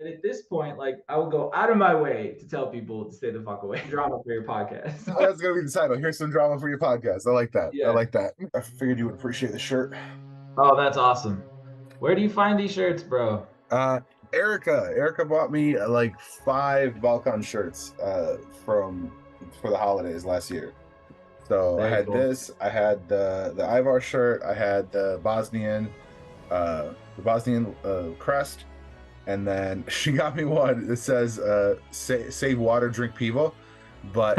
at this point, like, I will go out of my way to tell people to stay the fuck away. Drama for your podcast. That's gonna be the title. Here's some drama for your podcast. I like that. Yeah. I like that. I figured you would appreciate the shirt. Oh, that's awesome. Where do you find these shirts, bro? Erica bought me like 5 Balkan shirts for the holidays last year. So Very I had cool. this. I had the Ivar shirt. I had the Bosnian crest, and then she got me one that says "Save water, drink pivo." But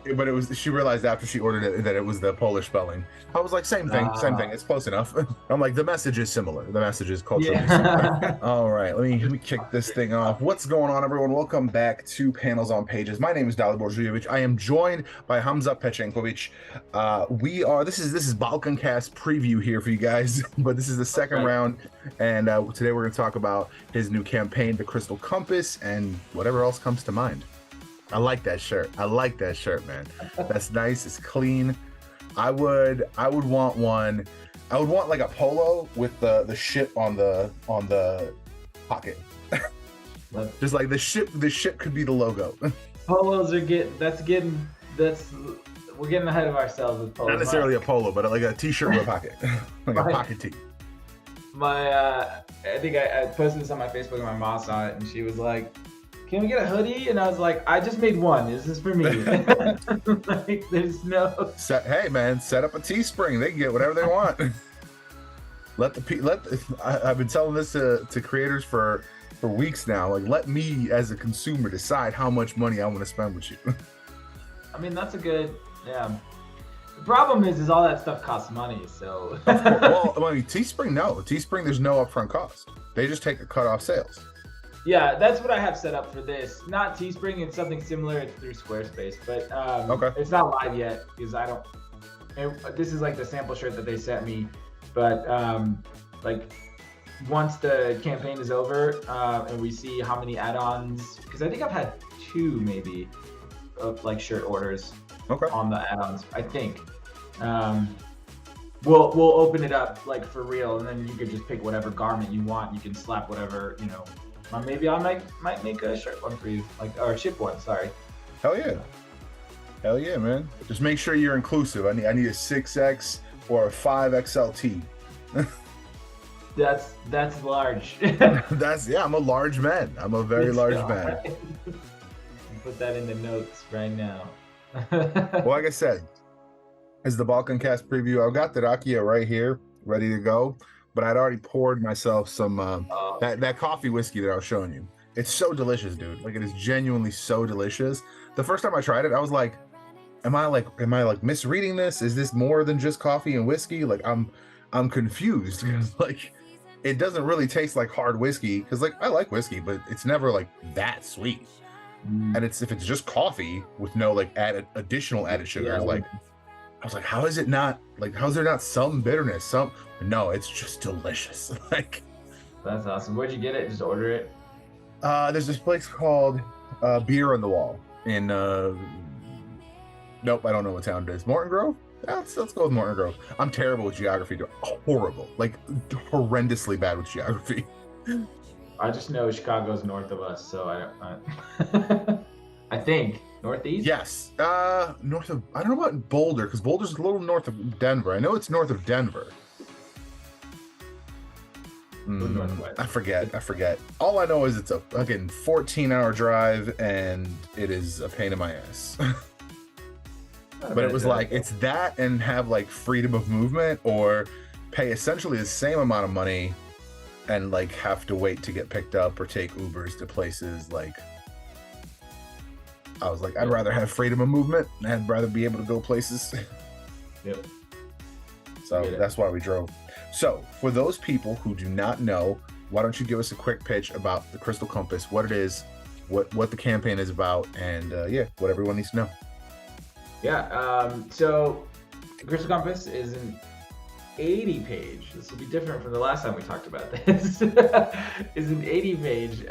it was. She realized after she ordered it that it was the Polish spelling. I was like, same thing. It's close enough. I'm like, the message is similar. The message is culturally similar. All right, let me kick this thing off. What's going on, everyone? Welcome back to Panels on Pages. My name is Dalibor Zujovic. I am joined by Hamza Pečenković. This is Balkan Cast preview here for you guys, but this is the second round, and today we're going to talk about his new campaign, The Crystal Compass, and whatever else comes to mind. I like that shirt. Man. That's nice. It's clean. I would want one. I would want like a polo with the ship on the pocket. Just like the ship could be the logo. Polos are we're getting ahead of ourselves with polos. Not necessarily a polo, but like a t-shirt with a pocket. Like a pocket tee. I think I posted this on my Facebook and my mom saw it and she was like, "Can we get a hoodie?" And I was like, "I just made one. This is for me." Like, there's no. Hey man, set up a Teespring. They can get whatever they want. I've been telling this to creators for weeks now. Like, let me as a consumer decide how much money I want to spend with you. I mean, that's a good. Yeah. The problem is all that stuff costs money. So. Well, I mean, Teespring, no. Teespring, there's no upfront cost. They just take a cut off sales. Yeah, that's what I have set up for this. Not Teespring, it's something similar. It's through Squarespace, but It's not live yet because I don't. This is like the sample shirt that they sent me, but like once the campaign is over and we see how many add-ons, because I think I've had 2 maybe of like shirt orders on the add-ons. I think we'll open it up like for real, and then you could just pick whatever garment you want. You can slap whatever Maybe I might make a shirt one for you, or ship one. Sorry. Hell yeah, man! Just make sure you're inclusive. I need a 6X or a 5XLT. That's large. I'm a large man. I'm a very large man. Put that in the notes right now. Well, like I said, as the Balkan Cast preview, I've got the rakia right here, ready to go. But I'd already poured myself some that coffee whiskey that I was showing you. It's so delicious, dude. Like, it is genuinely so delicious. The first time I tried it, I was like, am I misreading this? Is this more than just coffee and whiskey? Like, I'm confused because like it doesn't really taste like hard whiskey, because like I like whiskey, but it's never like that sweet. And if it's just coffee with no like additional added sugars, like I was like, how is there not some bitterness? No, it's just delicious. Like, that's awesome. Where'd you get it? Just order it? There's this place called Beer on the Wall in nope, I don't know what town it is. Morton Grove? Yeah, let's go with Morton Grove. I'm terrible with geography. Horrible. Like, horrendously bad with geography. I just know Chicago's north of us, so I think northeast. Yes, north of. I don't know about Boulder, because Boulder's a little north of Denver. I know it's north of Denver. I forget. All I know is it's a fucking 14-hour drive, and it is a pain in my ass. But it was like, it's that and have like freedom of movement, or pay essentially the same amount of money and like have to wait to get picked up or take Ubers to places. Like, I was like, I'd rather have freedom of movement and I'd rather be able to go places. Yep. So that's why we drove. So for those people who do not know, why don't you give us a quick pitch about the Crystal Compass, what it is, what the campaign is about, and what everyone needs to know. So the Crystal Compass is an 80-page. This will be different from the last time we talked about this. Is an 80-page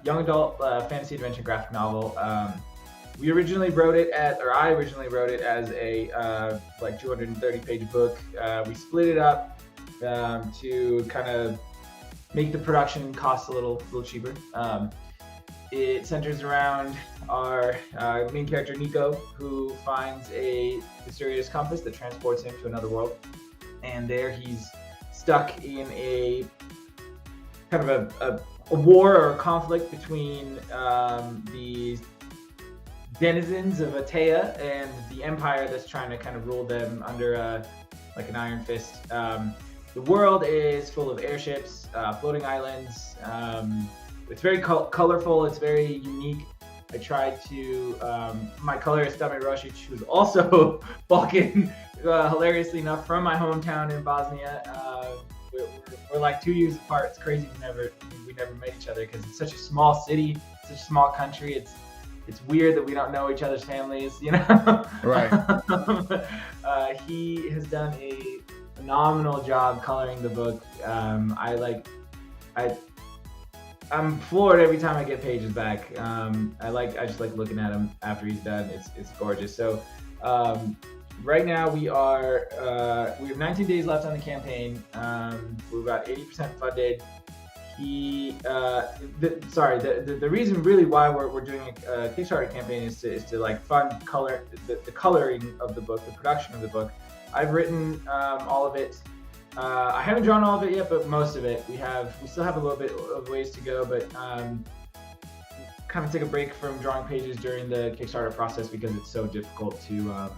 young adult fantasy adventure graphic novel. I originally wrote it as a 230-page book. We split it up to kind of make the production cost a little cheaper. It centers around our main character Nico, who finds a mysterious compass that transports him to another world, and there he's stuck in a kind of a war or a conflict between the denizens of Atea and the Empire that's trying to kind of rule them under like an iron fist. The world is full of airships, floating islands. It's very colorful. It's very unique. I tried to, my colorist, Dalibor Zujovic, who's also Balkan, hilariously enough, from my hometown in Bosnia. We're like 2 years apart. It's crazy we never met each other because it's such a small city, such a small country. It's weird that we don't know each other's families, you know? Right. He has done a phenomenal job coloring the book. I'm floored every time I get pages back. I just like looking at him after he's done. It's gorgeous. So right now we have 19 days left on the campaign. We're about 80% funded. The reason really why we're doing a Kickstarter campaign is to like fund the coloring of the book, the production of the book. I've written all of it. I haven't drawn all of it yet, but most of it. We still have a little bit of ways to go, but kind of took a break from drawing pages during the Kickstarter process because it's so difficult to.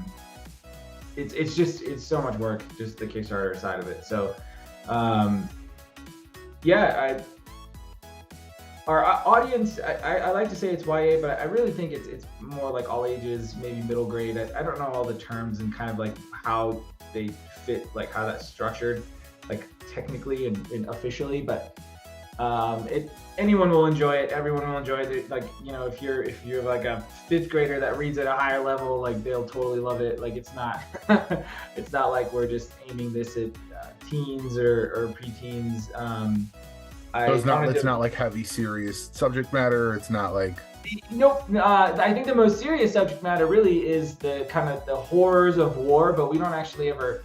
It's so much work, just the Kickstarter side of it. So, our audience, I like to say it's YA, but I really think it's more like all ages, maybe middle grade. I don't know all the terms and kind of like how they fit, like how that's structured, like technically and officially, but anyone will enjoy it. Everyone will enjoy it. Like, you know, if you're like a fifth grader that reads at a higher level, like they'll totally love it. Like it's not it's not like we're just aiming this at teens or preteens. It's not like heavy serious subject matter. It's not like nope. I think the most serious subject matter really is the kind of the horrors of war, but we don't actually ever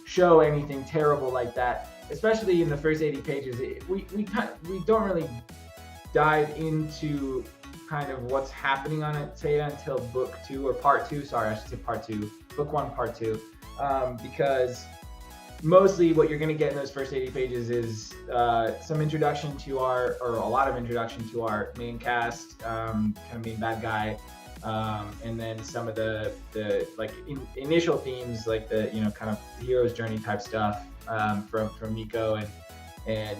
show anything terrible like that. Especially in the first 80 pages, we don't really dive into kind of what's happening on Atea until book 2 or part 2. Sorry, I should say part 2. Book 1, part 2, because mostly what you're going to get in those first 80 pages is some introduction to a lot of introduction to our main cast, kind of main bad guy, and then some of the like initial themes, like the, you know, kind of hero's journey type stuff from Nico, and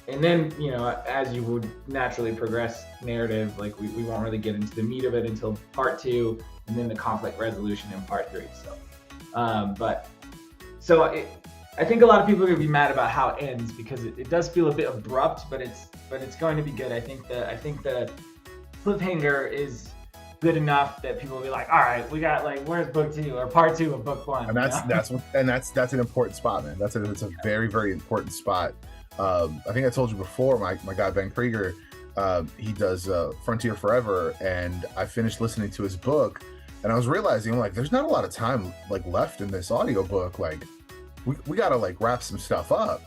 then, you know, as you would naturally progress narrative, like we won't really get into the meat of it until part 2, and then the conflict resolution in part 3. So I think a lot of people are going to be mad about how it ends because it does feel a bit abrupt, but it's going to be good. I think the cliffhanger is good enough that people will be like, all right, we got, like, where's book 2 or part 2 of book 1? And that's an important spot, man. That's a very, very important spot. I think I told you before, my guy Ben Krieger, he does Frontier Forever, and I finished listening to his book. And I was realizing, I'm like, there's not a lot of time like left in this audiobook. Like, we gotta like wrap some stuff up.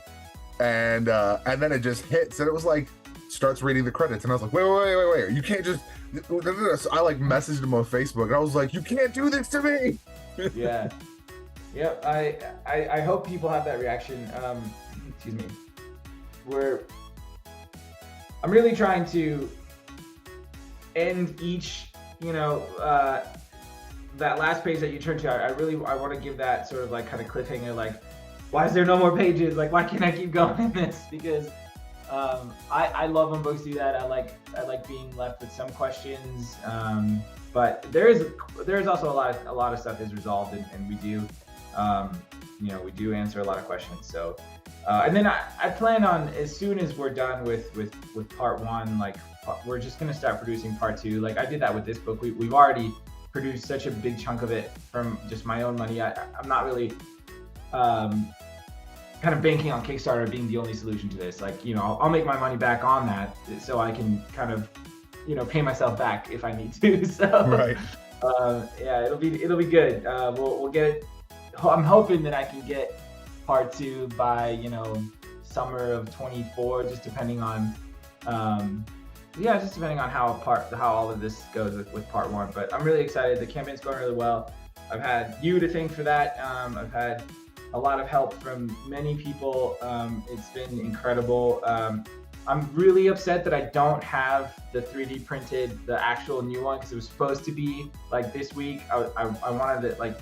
And then it just hits, and it was like, starts reading the credits, and I was like, wait, you can't just. I like messaged him on Facebook, and I was like, you can't do this to me. Yeah. Yep. I hope people have that reaction. Excuse me. I'm really trying to end each, you know, that last page that you turn to, I want to give that sort of like kind of cliffhanger, like, why is there no more pages? Like, why can't I keep going in this? Because I love when books do that. I like being left with some questions, but there is also a lot of stuff is resolved, and we do, you know, we do answer a lot of questions. So, and then I plan on, as soon as we're done with part 1, like we're just gonna start producing part 2. Like I did that with this book. We've already produced such a big chunk of it from just my own money. I'm not really kind of banking on Kickstarter being the only solution to this. Like, you know, I'll make my money back on that so I can kind of, you know, pay myself back if I need to. So right. Yeah, it'll be good. We'll get it. I'm hoping that I can get part 2 by, you know, summer of 24, just depending on how all of this goes with part 1. But I'm really excited. The campaign's going really well. I've had you to thank for that. I've had a lot of help from many people. It's been incredible. I'm really upset that I don't have the 3D printed, the actual new one, because it was supposed to be like this week. I wanted to like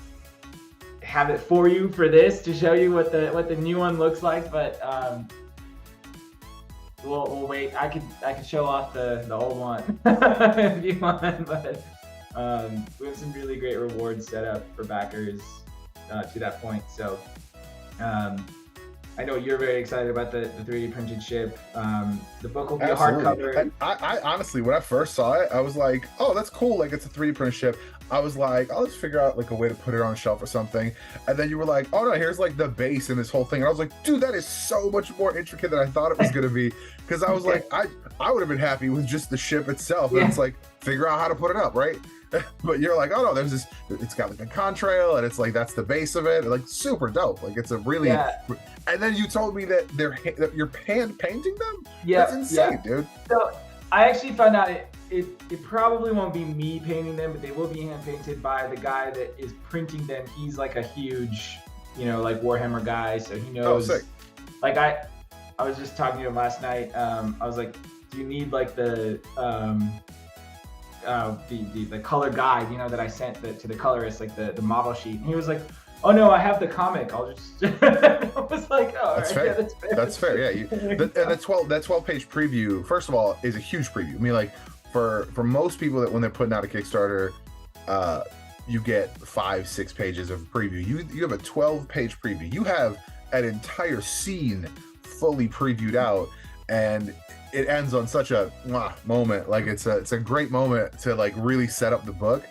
have it for you for this to show you what the new one looks like, but we'll wait. I could show off the old one if you want, but we have some really great rewards set up for backers to that point. So I know you're very excited about the 3D printed ship. The book will be a hardcover. And I honestly, when I first saw it, I was like, oh, that's cool. Like, it's a 3D printed ship. I was like, I'll just figure out like a way to put it on a shelf or something. And then you were like, oh no, here's like the base and this whole thing. And I was like, dude, that is so much more intricate than I thought it was going to be. Because I was like, I would have been happy with just the ship itself. And it's like, figure out how to put it up, right? But you're like, oh no, there's this, it's got like a contrail and it's like, that's the base of it. Like, super dope. Like, it's a really, and then you told me that that you're hand painting them? Yeah. That's insane, dude. So I actually found out it probably won't be me painting them, but they will be hand painted by the guy that is printing them. He's like a huge, like Warhammer guy. So he knows, like I was just talking to him last night. I was like, do you need like the color guide, that I sent to the colorist, like the model sheet? And he was like, oh no, I have the comic. I'll just. I was like, oh, that's right, fair. Yeah, that's fair. That's fair. Yeah. And that 12-page preview, first of all, is a huge preview. I mean, like for most people that when they're putting out a Kickstarter, you get 5-6 pages of preview. You have a 12-page preview. You have an entire scene fully previewed out, and it ends on such a moment. Like it's a great moment to like really set up the book.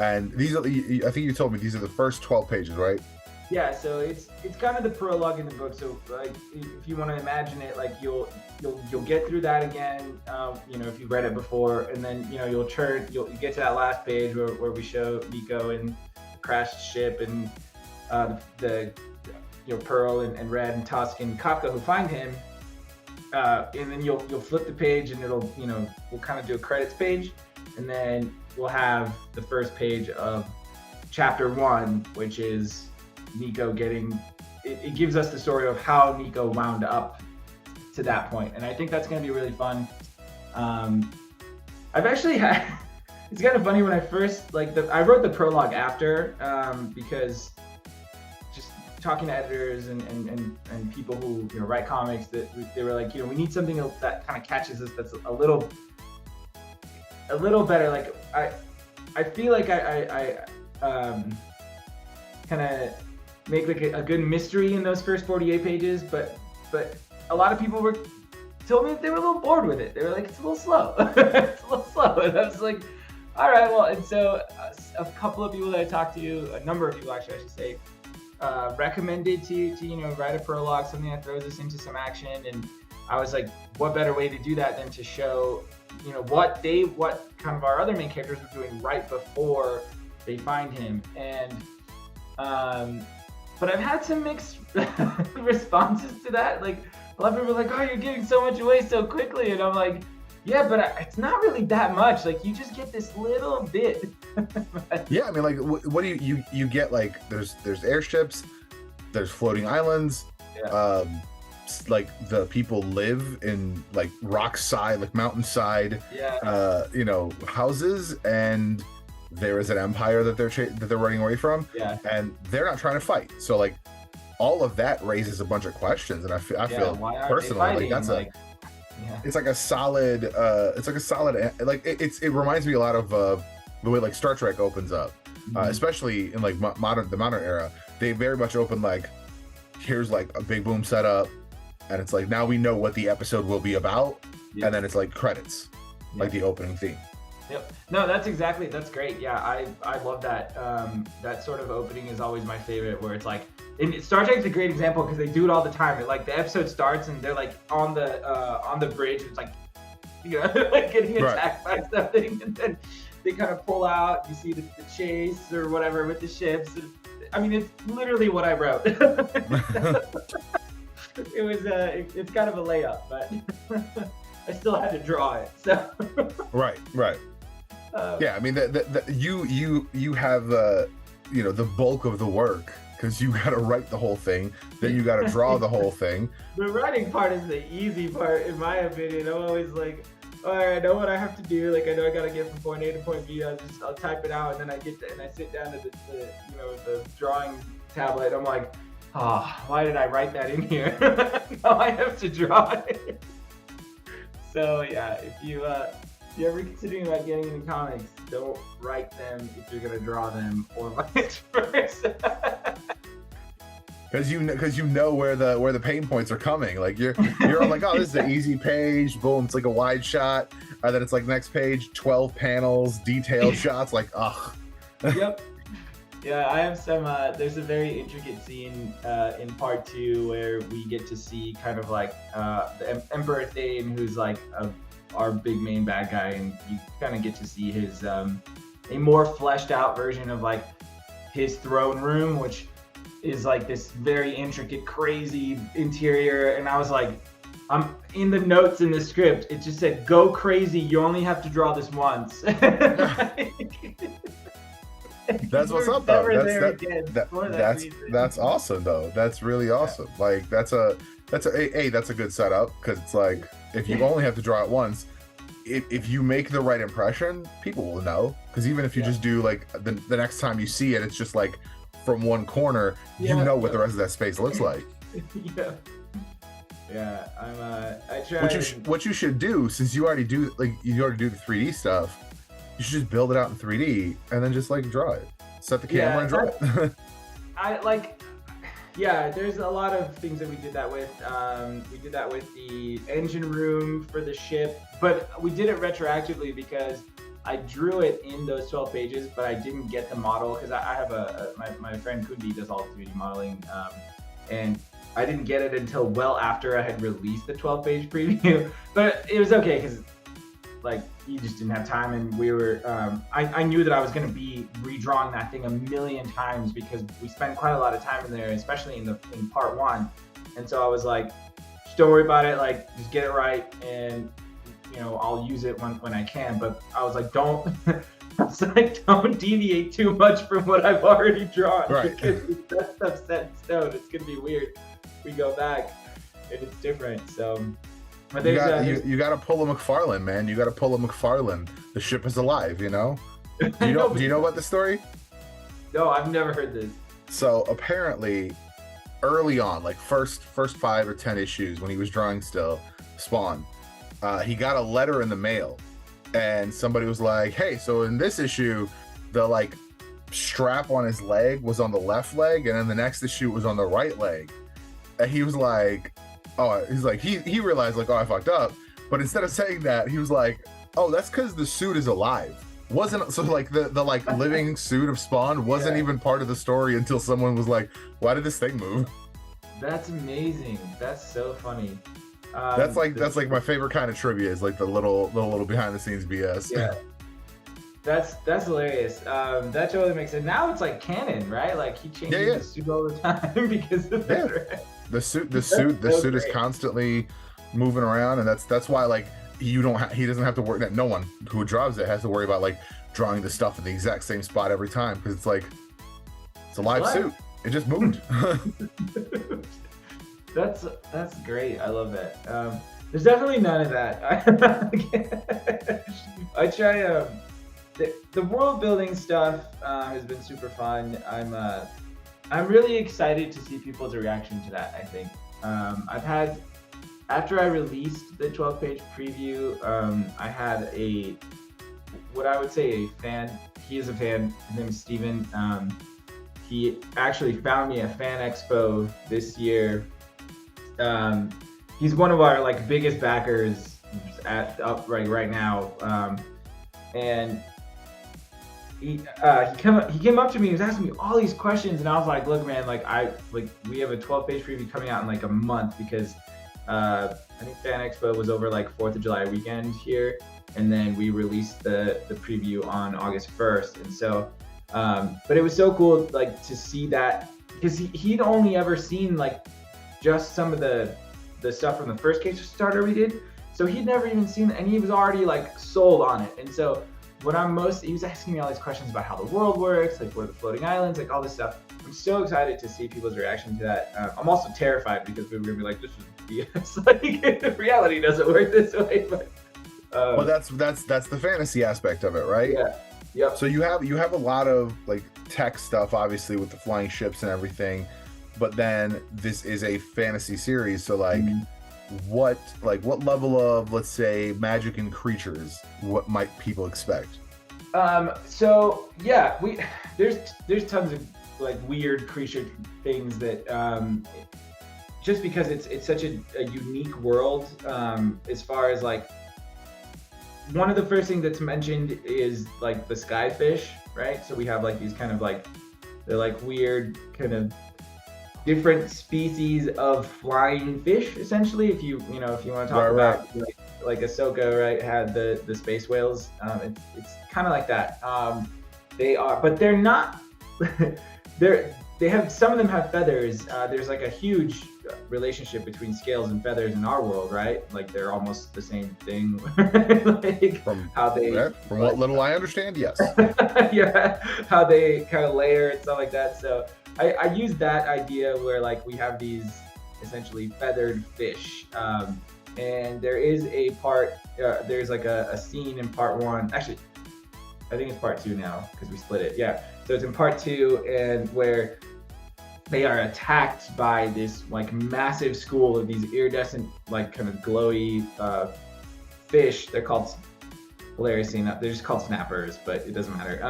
And these are, I think you told me these are the first 12 pages, right? Yeah, so it's kind of the prologue in the book. So like if you want to imagine it, like you'll get through that again, if you've read it before, and then you'll get to that last page where we show Nico and the crashed ship and the Pearl and Red and Tusk and Kafka who find him, and then you'll flip the page and it'll we'll kind of do a credits page, and then we'll have the first page of chapter 1, which is Nico getting, it gives us the story of how Nico wound up to that point. And I think that's going to be really fun. I've actually had, it's kind of funny when I first, I wrote the prologue after, because just talking to editors and people who, write comics, that they were like, we need something that kind of catches us, that's a little better. Like I feel like I kind of make like a good mystery in those first 48 pages, but a lot of people told me that they were a little bored with it. They were like, it's a little slow. It's a little slow. And I was like, all right, well. And so a couple of people that I talked to, a number of people actually I should say, recommended to write a prologue, something that throws us into some action. And I was like, what better way to do that than to show what kind of our other main characters were doing right before they find him. And but I've had some mixed responses to that. Like a lot of people are like, oh, you're giving so much away so quickly, and I'm like, yeah, but it's not really that much. Like you just get this little bit. Yeah, I mean, like what do you get? Like there's airships, there's floating islands. Yeah. Like the people live in like rockside, like mountainside, houses, and there is an empire that they're running away from, and they're not trying to fight. So like all of that raises a bunch of questions, and I feel personally like that's it's like a solid it reminds me a lot of the way like Star Trek opens up, especially in like the modern era. They very much open like, here's like a big boom setup, and it's like, now we know what the episode will be about, and then it's like credits, like the opening theme. Yep. No, that's great. Yeah, I love that. That sort of opening is always my favorite, where it's like, and Star Trek's a great example because they do it all the time. Like the episode starts and they're like on the bridge. It's like, like getting attacked by something, and then they kind of pull out. You see the chase or whatever with the ships. I mean, it's literally what I wrote. it was it's kind of a layup, but I still had to draw it. So right. Yeah, I mean, you have the bulk of the work, because you got to write the whole thing, then you got to draw the whole thing. The writing part is the easy part, in my opinion. I'm always like, all right, I know what I have to do. Like, I know I got to get from point A to point B. I'll type it out, and then I sit down to the drawing tablet. I'm like, why did I write that in here? Now I have to draw it. So yeah, if you're ever considering about getting into comics, don't write them if you're gonna draw them, or vice versa. Because you know where the pain points are coming. Like you're like, oh, this is an easy page. Boom, it's like a wide shot. And then it's like next page, 12 panels, detailed shots. Like, ugh. Yep. Yeah, I have some. There's a very intricate scene in part 2 where we get to see kind of like the Emperor Thane, who's like our big main bad guy, and you kind of get to see his a more fleshed out version of like his throne room, which is like this very intricate, crazy interior. And I was like, I'm in the notes in the script, it just said, go crazy, you only have to draw this once. That's what's up, though. That's awesome, though. That's really awesome. Yeah. Like that's a good setup, because it's like, if you only have to draw it once, if you make the right impression, people will know. Because even if you just do like the next time you see it, it's just like from one corner, you know what the rest of that space looks like. Yeah. I try. What you should do, since you already do the 3D stuff, you should just build it out in 3D and then just like draw it. Set the camera and draw it. There's a lot of things that we did that with. We did that with the engine room for the ship, but we did it retroactively because I drew it in those 12 pages, but I didn't get the model because I have my friend Kundi does all the 3D modeling, and I didn't get it until well after I had released the 12-page preview. But it was okay because like he just didn't have time, and we were I knew that I was going to be redrawing that thing a million times because we spent quite a lot of time in there, especially in part 1. And so I was like, just don't worry about it, like just get it right, and I'll use it when I can. But I was like, don't deviate too much from what I've already drawn, right? Because if that stuff's set in stone, it's gonna be weird. We go back and it's different. So, but you got to pull a McFarlane, man. You got to pull a McFarlane. The ship is alive. Do you know about the story? No, I've never heard this. So apparently, early on, like first 5 or 10 issues, when he was drawing still Spawn, he got a letter in the mail, and somebody was like, hey, so in this issue, the like strap on his leg was on the left leg, and then the next issue was on the right leg. And he was like, he realized like, oh, I fucked up. But instead of saying that, he was like, oh, that's because the suit is alive. So like the like living suit of Spawn wasn't even part of the story until someone was like, why did this thing move? That's amazing. That's so funny. That's like my favorite kind of trivia, is like the little behind the scenes BS. Yeah, that's hilarious. That totally makes sense. Now it's like canon, right? Like he changes the suit all the time because of that. Right? The suit is constantly moving around, and that's why like he doesn't have to worry. That no one who draws it has to worry about like drawing the stuff in the exact same spot every time, because it's like it's a live suit. It just moved. That's great. I love that. There's definitely none of that. I try. The world building stuff has been super fun. I'm really excited to see people's reaction to that. I think I've had, after I released the 12-page preview, I had what I would say a fan. He is a fan. His name is Steven. He actually found me at Fan Expo this year. He's one of our like biggest backers right now, and he came up to me. He was asking me all these questions, and I was like, "Look, man, we have a 12-page preview coming out in like a month because I think Fan Expo was over like 4th of July weekend here, and then we released the preview on August 1st, and so." But it was so cool like to see that, because he'd only ever seen like just some of the stuff from the first Kickstarter we did. So he'd never even seen it, and he was already like sold on it. And so he was asking me all these questions about how the world works, like where the floating islands, like all this stuff. I'm so excited to see people's reaction to that. I'm also terrified because we were gonna be like, this is BS. Like reality doesn't work this way. But well, that's the fantasy aspect of it, right? Yeah. Yep. So you have a lot of like tech stuff, obviously, with the flying ships and everything, but then this is a fantasy series, so like. Mm-hmm. What level of, let's say, magic and creatures, what might people expect? So yeah, there's tons of like weird creature things that just because it's such a unique world, as far as like one of the first things that's mentioned is like the skyfish, right? So we have like these kind of like, they're like weird kind of different species of flying fish, essentially. If you want to talk about like Ahsoka, right, had the space whales. It's kind of like that. They are, but they're not. They have, some of them have feathers. There's like a huge relationship between scales and feathers in our world, right? Like they're almost the same thing. Like from what little I understand, yes. Yeah, how they kind of layer and stuff like that. So I use that idea where like we have these essentially feathered fish, and there is a part. There's like a scene in part 1. Actually, I think it's part 2 now because we split it. Yeah, so it's in part 2, and where they are attacked by this like massive school of these iridescent, like kind of glowy fish. They're called, hilariously enough, they're just called snappers, but it doesn't matter.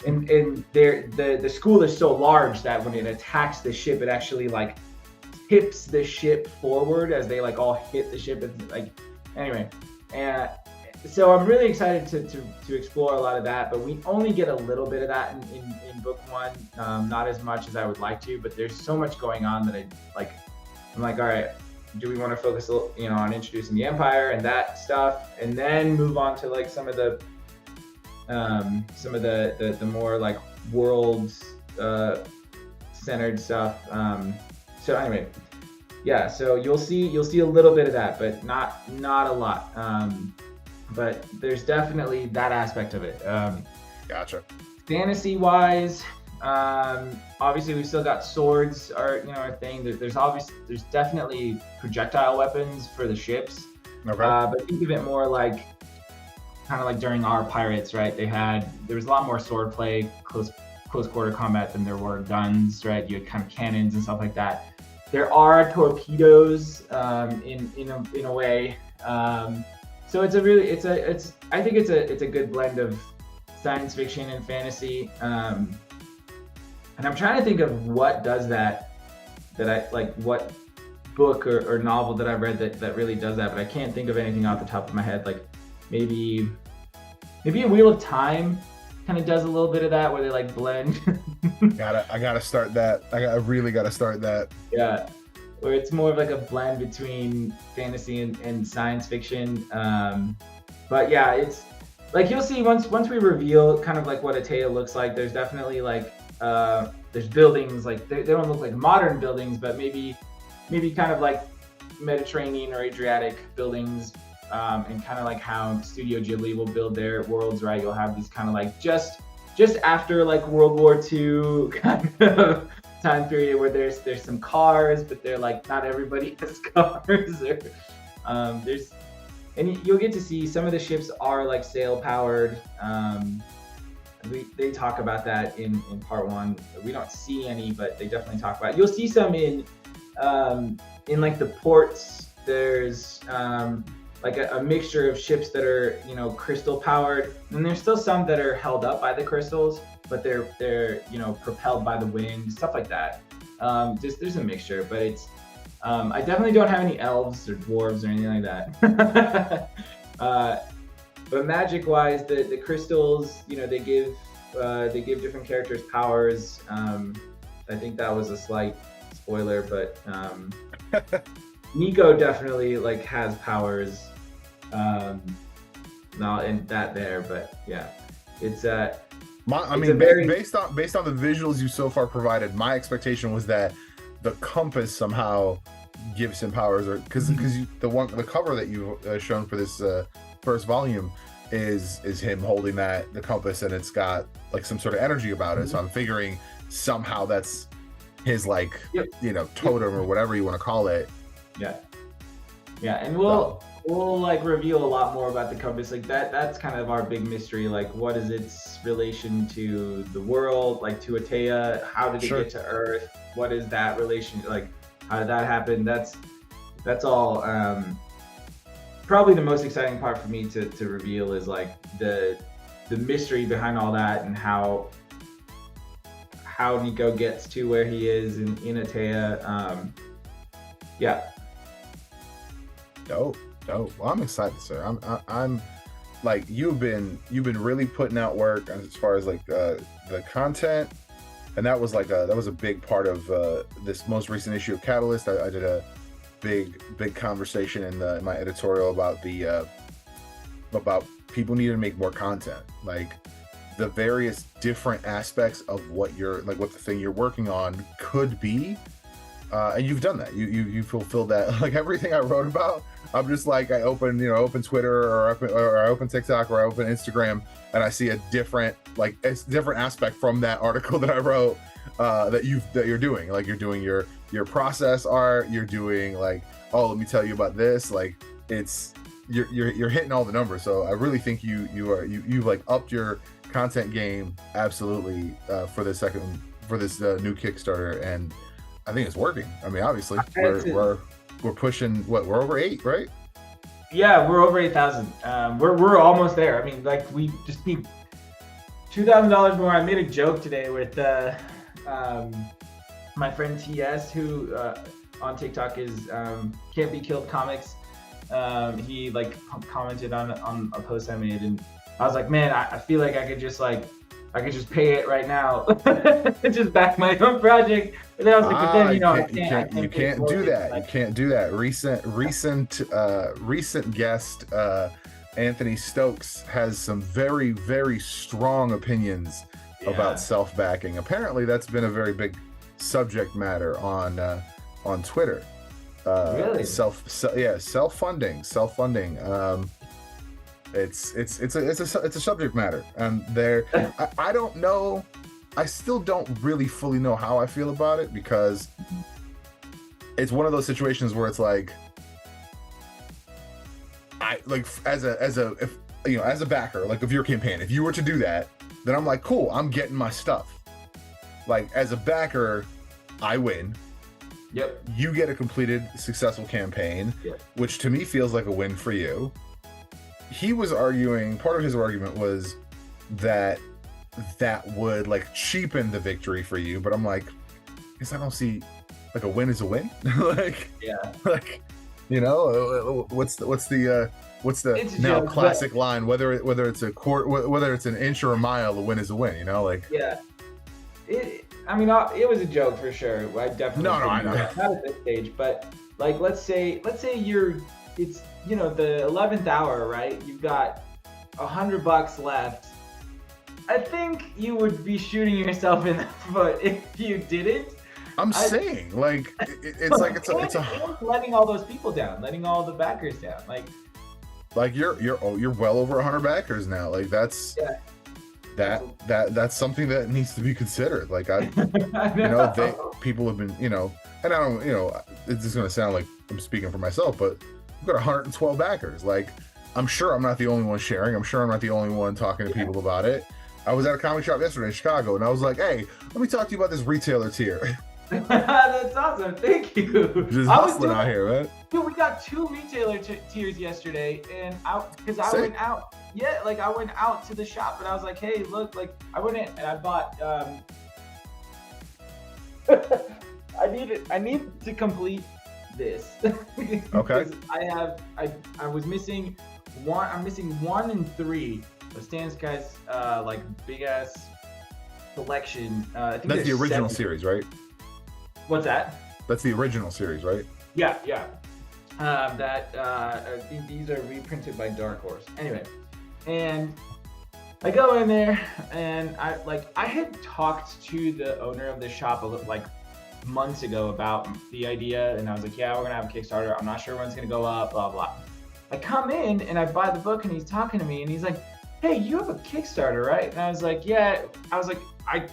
And the school is so large that when it attacks the ship, it actually like tips the ship forward as they like all hit the ship. And like, anyway, and so I'm really excited to explore a lot of that, but we only get a little bit of that in book 1, not as much as I would like to, but there's so much going on that I'm like, all right, do we want to focus on introducing the Empire and that stuff, and then move on to like some of the more like world centered stuff. So anyway, yeah, so you'll see a little bit of that, but not a lot. But there's definitely that aspect of it. Gotcha. Fantasy wise, obviously we've still got swords are our thing. There's definitely projectile weapons for the ships. Okay. But think of it more like kind of like during our pirates, right? There was a lot more sword play, close quarter combat than there were guns, right? You had kind of cannons and stuff like that. There are torpedoes in a way. So I think it's a good blend of science fiction and fantasy. And I'm trying to think of what does that I like, what book or novel that I've read that really does that, but I can't think of anything off the top of my head. Like maybe A Wheel of Time kind of does a little bit of that, where they like blend. I gotta start that. I really gotta start that. Yeah, where it's more of like a blend between fantasy and science fiction. But yeah, it's like you'll see once we reveal kind of like what a tale looks like. There's definitely like there's buildings, like they don't look like modern buildings, but maybe kind of like Mediterranean or Adriatic buildings. And kind of like how Studio Ghibli will build their worlds, right? You'll have these kind of like just after like World War II kind of time period where there's some cars, but they're like not everybody has cars. And you'll get to see some of the ships are like sail powered. They talk about that in part 1. We don't see any, but they definitely talk about it. You'll see some in like the ports. There's like a mixture of ships that are crystal powered, and there's still some that are held up by the crystals, but they're propelled by the wind, stuff like that. There's a mixture, but it's I definitely don't have any elves or dwarves or anything like that. But magic wise, the crystals, they give different characters powers. I think that was a slight spoiler, but Nico definitely like has powers. Not in that there, but yeah, it's based on the visuals you so far provided, my expectation was that the compass somehow gives him powers, or because the cover that you've shown for this first volume is him holding the compass, and it's got like some sort of energy about it. So I'm figuring somehow that's his like totem or whatever you want to call it. Yeah, and we'll like reveal a lot more about the compass. Like that's kind of our big mystery. Like, what is its relation to the world? Like to Atea? How did it get to Earth? What is that relation? Like, how did that happen? That's all. Probably the most exciting part for me to reveal is like the mystery behind all that, and how Nico gets to where he is in Atea. Dope. Well, I'm excited, sir. I'm like, you've been really putting out work as far as like the content, and that was a big part of this most recent issue of Catalyst. I did a big conversation in my editorial about about people needing to make more content, like the various different aspects of what the thing you're working on could be, and you've done that. You fulfilled that. Like everything I wrote about, I'm just like, I open Twitter or I open TikTok or I open Instagram, and I see a different aspect from that article that I wrote that you're doing. Like you're doing your process art, you're doing like, oh, let me tell you about this. Like you're hitting all the numbers. So I really think you've like upped your content game absolutely for this new Kickstarter, and I think it's working. I mean, obviously we're pushing we're over 8, right? Yeah, we're over 8,000. We're almost there. I mean, like we just need $2,000 more. I made a joke today with my friend TS, who on TikTok is Can't Be Killed Comics. He like commented on a post I made, and I was like, man, I feel like I could just pay it right now, just back my own project. And then I was like, but then you can't do that. You can't do that. Recent guest Anthony Stokes has some very, very strong opinions about self-backing. Apparently, that's been a very big subject matter on Twitter. Really? Self-funding. It's a subject matter, and I don't know. I still don't really fully know how I feel about it, because it's one of those situations where it's like, I like as a backer, like of your campaign, if you were to do that, then I'm like, cool, I'm getting my stuff. Like as a backer, I win. Yep. You get a completed successful campaign, which to me feels like a win for you. He was arguing, part of his argument was that would like cheapen the victory for you, but I'm like, because I don't see like a win is a win. Like what's the now joke, classic line, whether it's a court, whether it's an inch or a mile, a win is a win, it was a joke for sure. I definitely I know. Not at this stage, but like let's say it's the 11th hour, right? You've got $100 left. I think you would be shooting yourself in the foot if you didn't. I'm saying, like, it's like it's letting all those people down, letting all the backers down, like you're well over 100 backers now. Like that's something that needs to be considered. Like people have been, and I don't, it's just gonna sound like I'm speaking for myself, but we've got 112 backers. Like, I'm sure I'm not the only one sharing. I'm sure I'm not the only one talking to people about it. I was at a comic shop yesterday in Chicago, and I was like, hey, let me talk to you about this retailer tier. That's awesome. Thank you. Just hustling out here, man. Dude, we got 2 retailer tiers yesterday, and I went out. Yeah, like I went out to the shop, and I was like, hey, look, like I went in and I bought. I need to complete this. Okay. I was missing one. I'm missing 1 and 3 of Stan Sky's like big ass collection. I think that's the original 7. series, right? What's that? That's the original series, right? Yeah. I think these are reprinted by Dark Horse. Anyway, and I go in there, and I had talked to the owner of the shop like months ago about the idea, and I was like, yeah, we're gonna have a Kickstarter. I'm not sure when it's gonna go up, blah blah. I come in and I buy the book, and he's talking to me, and he's like, hey, you have a Kickstarter, right? And I was like, yeah. I was like, I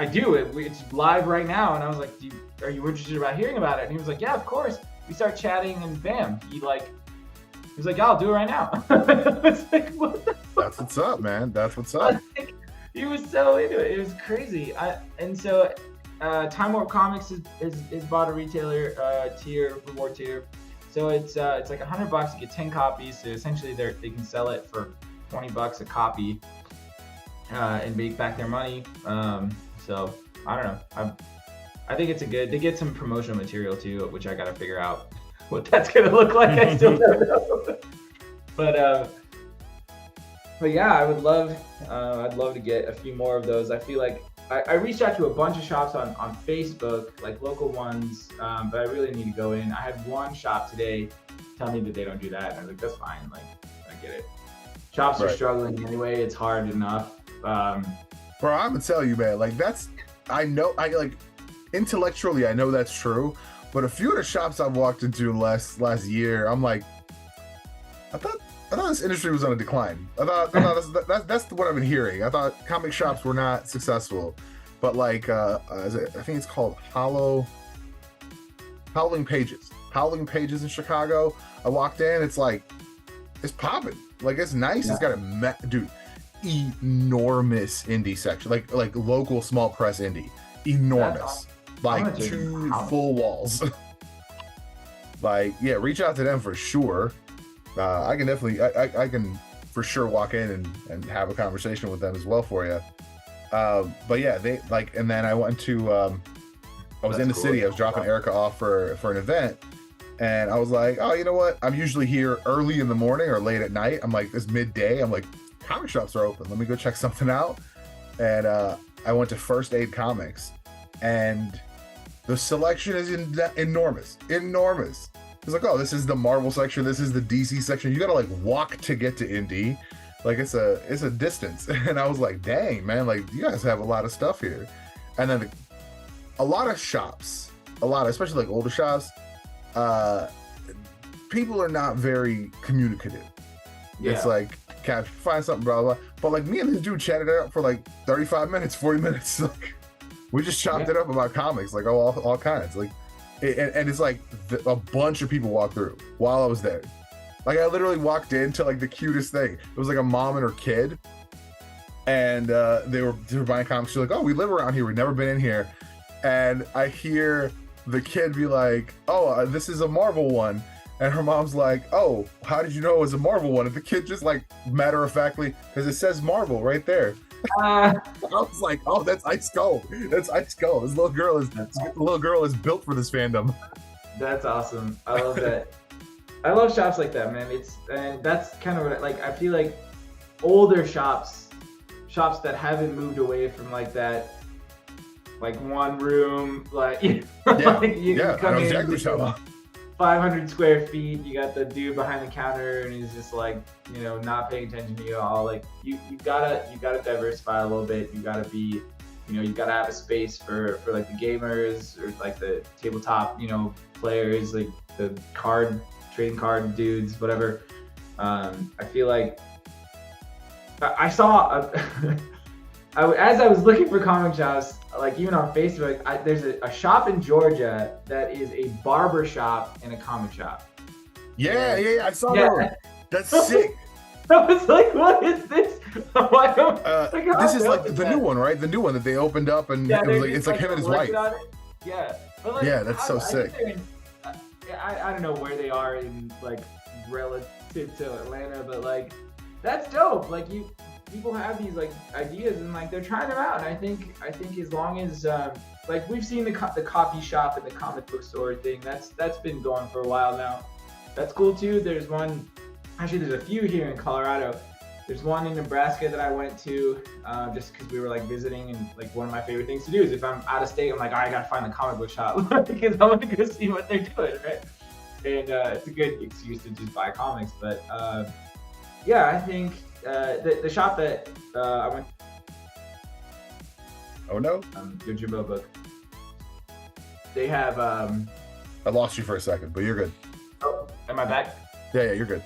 do. It's live right now. And I was like, are you interested about hearing about it? And he was like, yeah, of course. We start chatting, and bam, he's like, yeah, I'll do it right now. I was like, what the fuck? That's what's up, man. That's what's up. Like, he was so into it. It was crazy. And so Time Warp Comics is bought a retailer reward tier. So it's like $100. You get 10 copies. So essentially they can sell it for $20 a copy and make back their money. So I don't know. I think it's they get some promotional material too, which I got to figure out what that's gonna look like. I still don't know. But yeah, I'd love to get a few more of those. I feel like I reached out to a bunch of shops on Facebook, like local ones, but I really need to go in. I had one shop today tell me that they don't do that, and I was like, that's fine. Like, I get it. Shops are struggling anyway. It's hard enough. Bro, I'm gonna tell you, man. Like I like intellectually, I know that's true. But a few of the shops I've walked into last year, I'm like, I thought this industry was on a decline. I thought that's what I've been hearing. I thought comic shops were not successful, but like I think it's called Howling Pages in Chicago. I walked in, it's like it's popping, like it's nice. Yeah. It's got enormous indie section, like local small press indie, enormous. Like 2 full walls. Like, yeah, reach out to them for sure. I can definitely, I can for sure walk in and have a conversation with them as well for you. But yeah, they like, and then I went to, I was in the city. I was dropping Erica off for an event, and I was like, oh, you know what? I'm usually here early in the morning or late at night. I'm like, it's midday. I'm like, comic shops are open. Let me go check something out. And I went to First Aid Comics, and the selection is enormous. It's like, oh, this is the Marvel section. This is the DC section. You gotta like walk to get to indie. Like it's a distance. And I was like, dang, man, like you guys have a lot of stuff here. And then a lot of shops, especially like older shops, people are not very communicative. Yeah. It's like, Cap, find something, blah, blah. But like me and this dude chatted it up for like 35 minutes, 40 minutes. Like, we just chopped it up about comics, like all kinds. Like, and it's like a bunch of people walked through while I was there. Like I literally walked into like the cutest thing. It was like a mom and her kid, and they were buying comics. She's like, "Oh, we live around here. We've never been in here." And I hear the kid be like, "Oh, this is a Marvel one," and her mom's like, "Oh, how did you know it was a Marvel one?" And the kid just like matter of factly, because it says Marvel right there. I was like, "Oh, that's Ice Skull. That's Ice Skull. This little girl is built for this fandom." That's awesome. I love that. I love shops like that, man. And that's kind of what I feel like older shops that haven't moved away from like that, like one room, like you come in 500 square feet. You got the dude behind the counter, and he's just like, not paying attention to you at all. Like you gotta diversify a little bit. You gotta be, you gotta have a space for like the gamers or like the tabletop, players, like the trading card dudes, whatever. I feel like I saw as I was looking for comic shops, like even on Facebook, there's a shop in Georgia that is a barber shop and a comic shop. Yeah, I saw that one. That's sick. I was like, what is this? This is like the new one, right? The new one that they opened up, and it's like him and his wife. Yeah. But that's so sick. I don't know where they are in like relative to Atlanta, but like that's dope. Like people have these like ideas and like they're trying them out, and I think as long as like we've seen the coffee shop and the comic book store thing, that's been going for a while now. That's cool too. There's a few here in Colorado. There's one in Nebraska that I went to just because we were like visiting, and like one of my favorite things to do is if I'm out of state, I'm like, I gotta find the comic book shop because I want to go see what they're doing, right? And it's a good excuse to just buy comics. But I think the shop that I went. Oh no! Your Jimbo book. they have. I lost you for a second, but you're good. Oh, am I back? Yeah, you're good.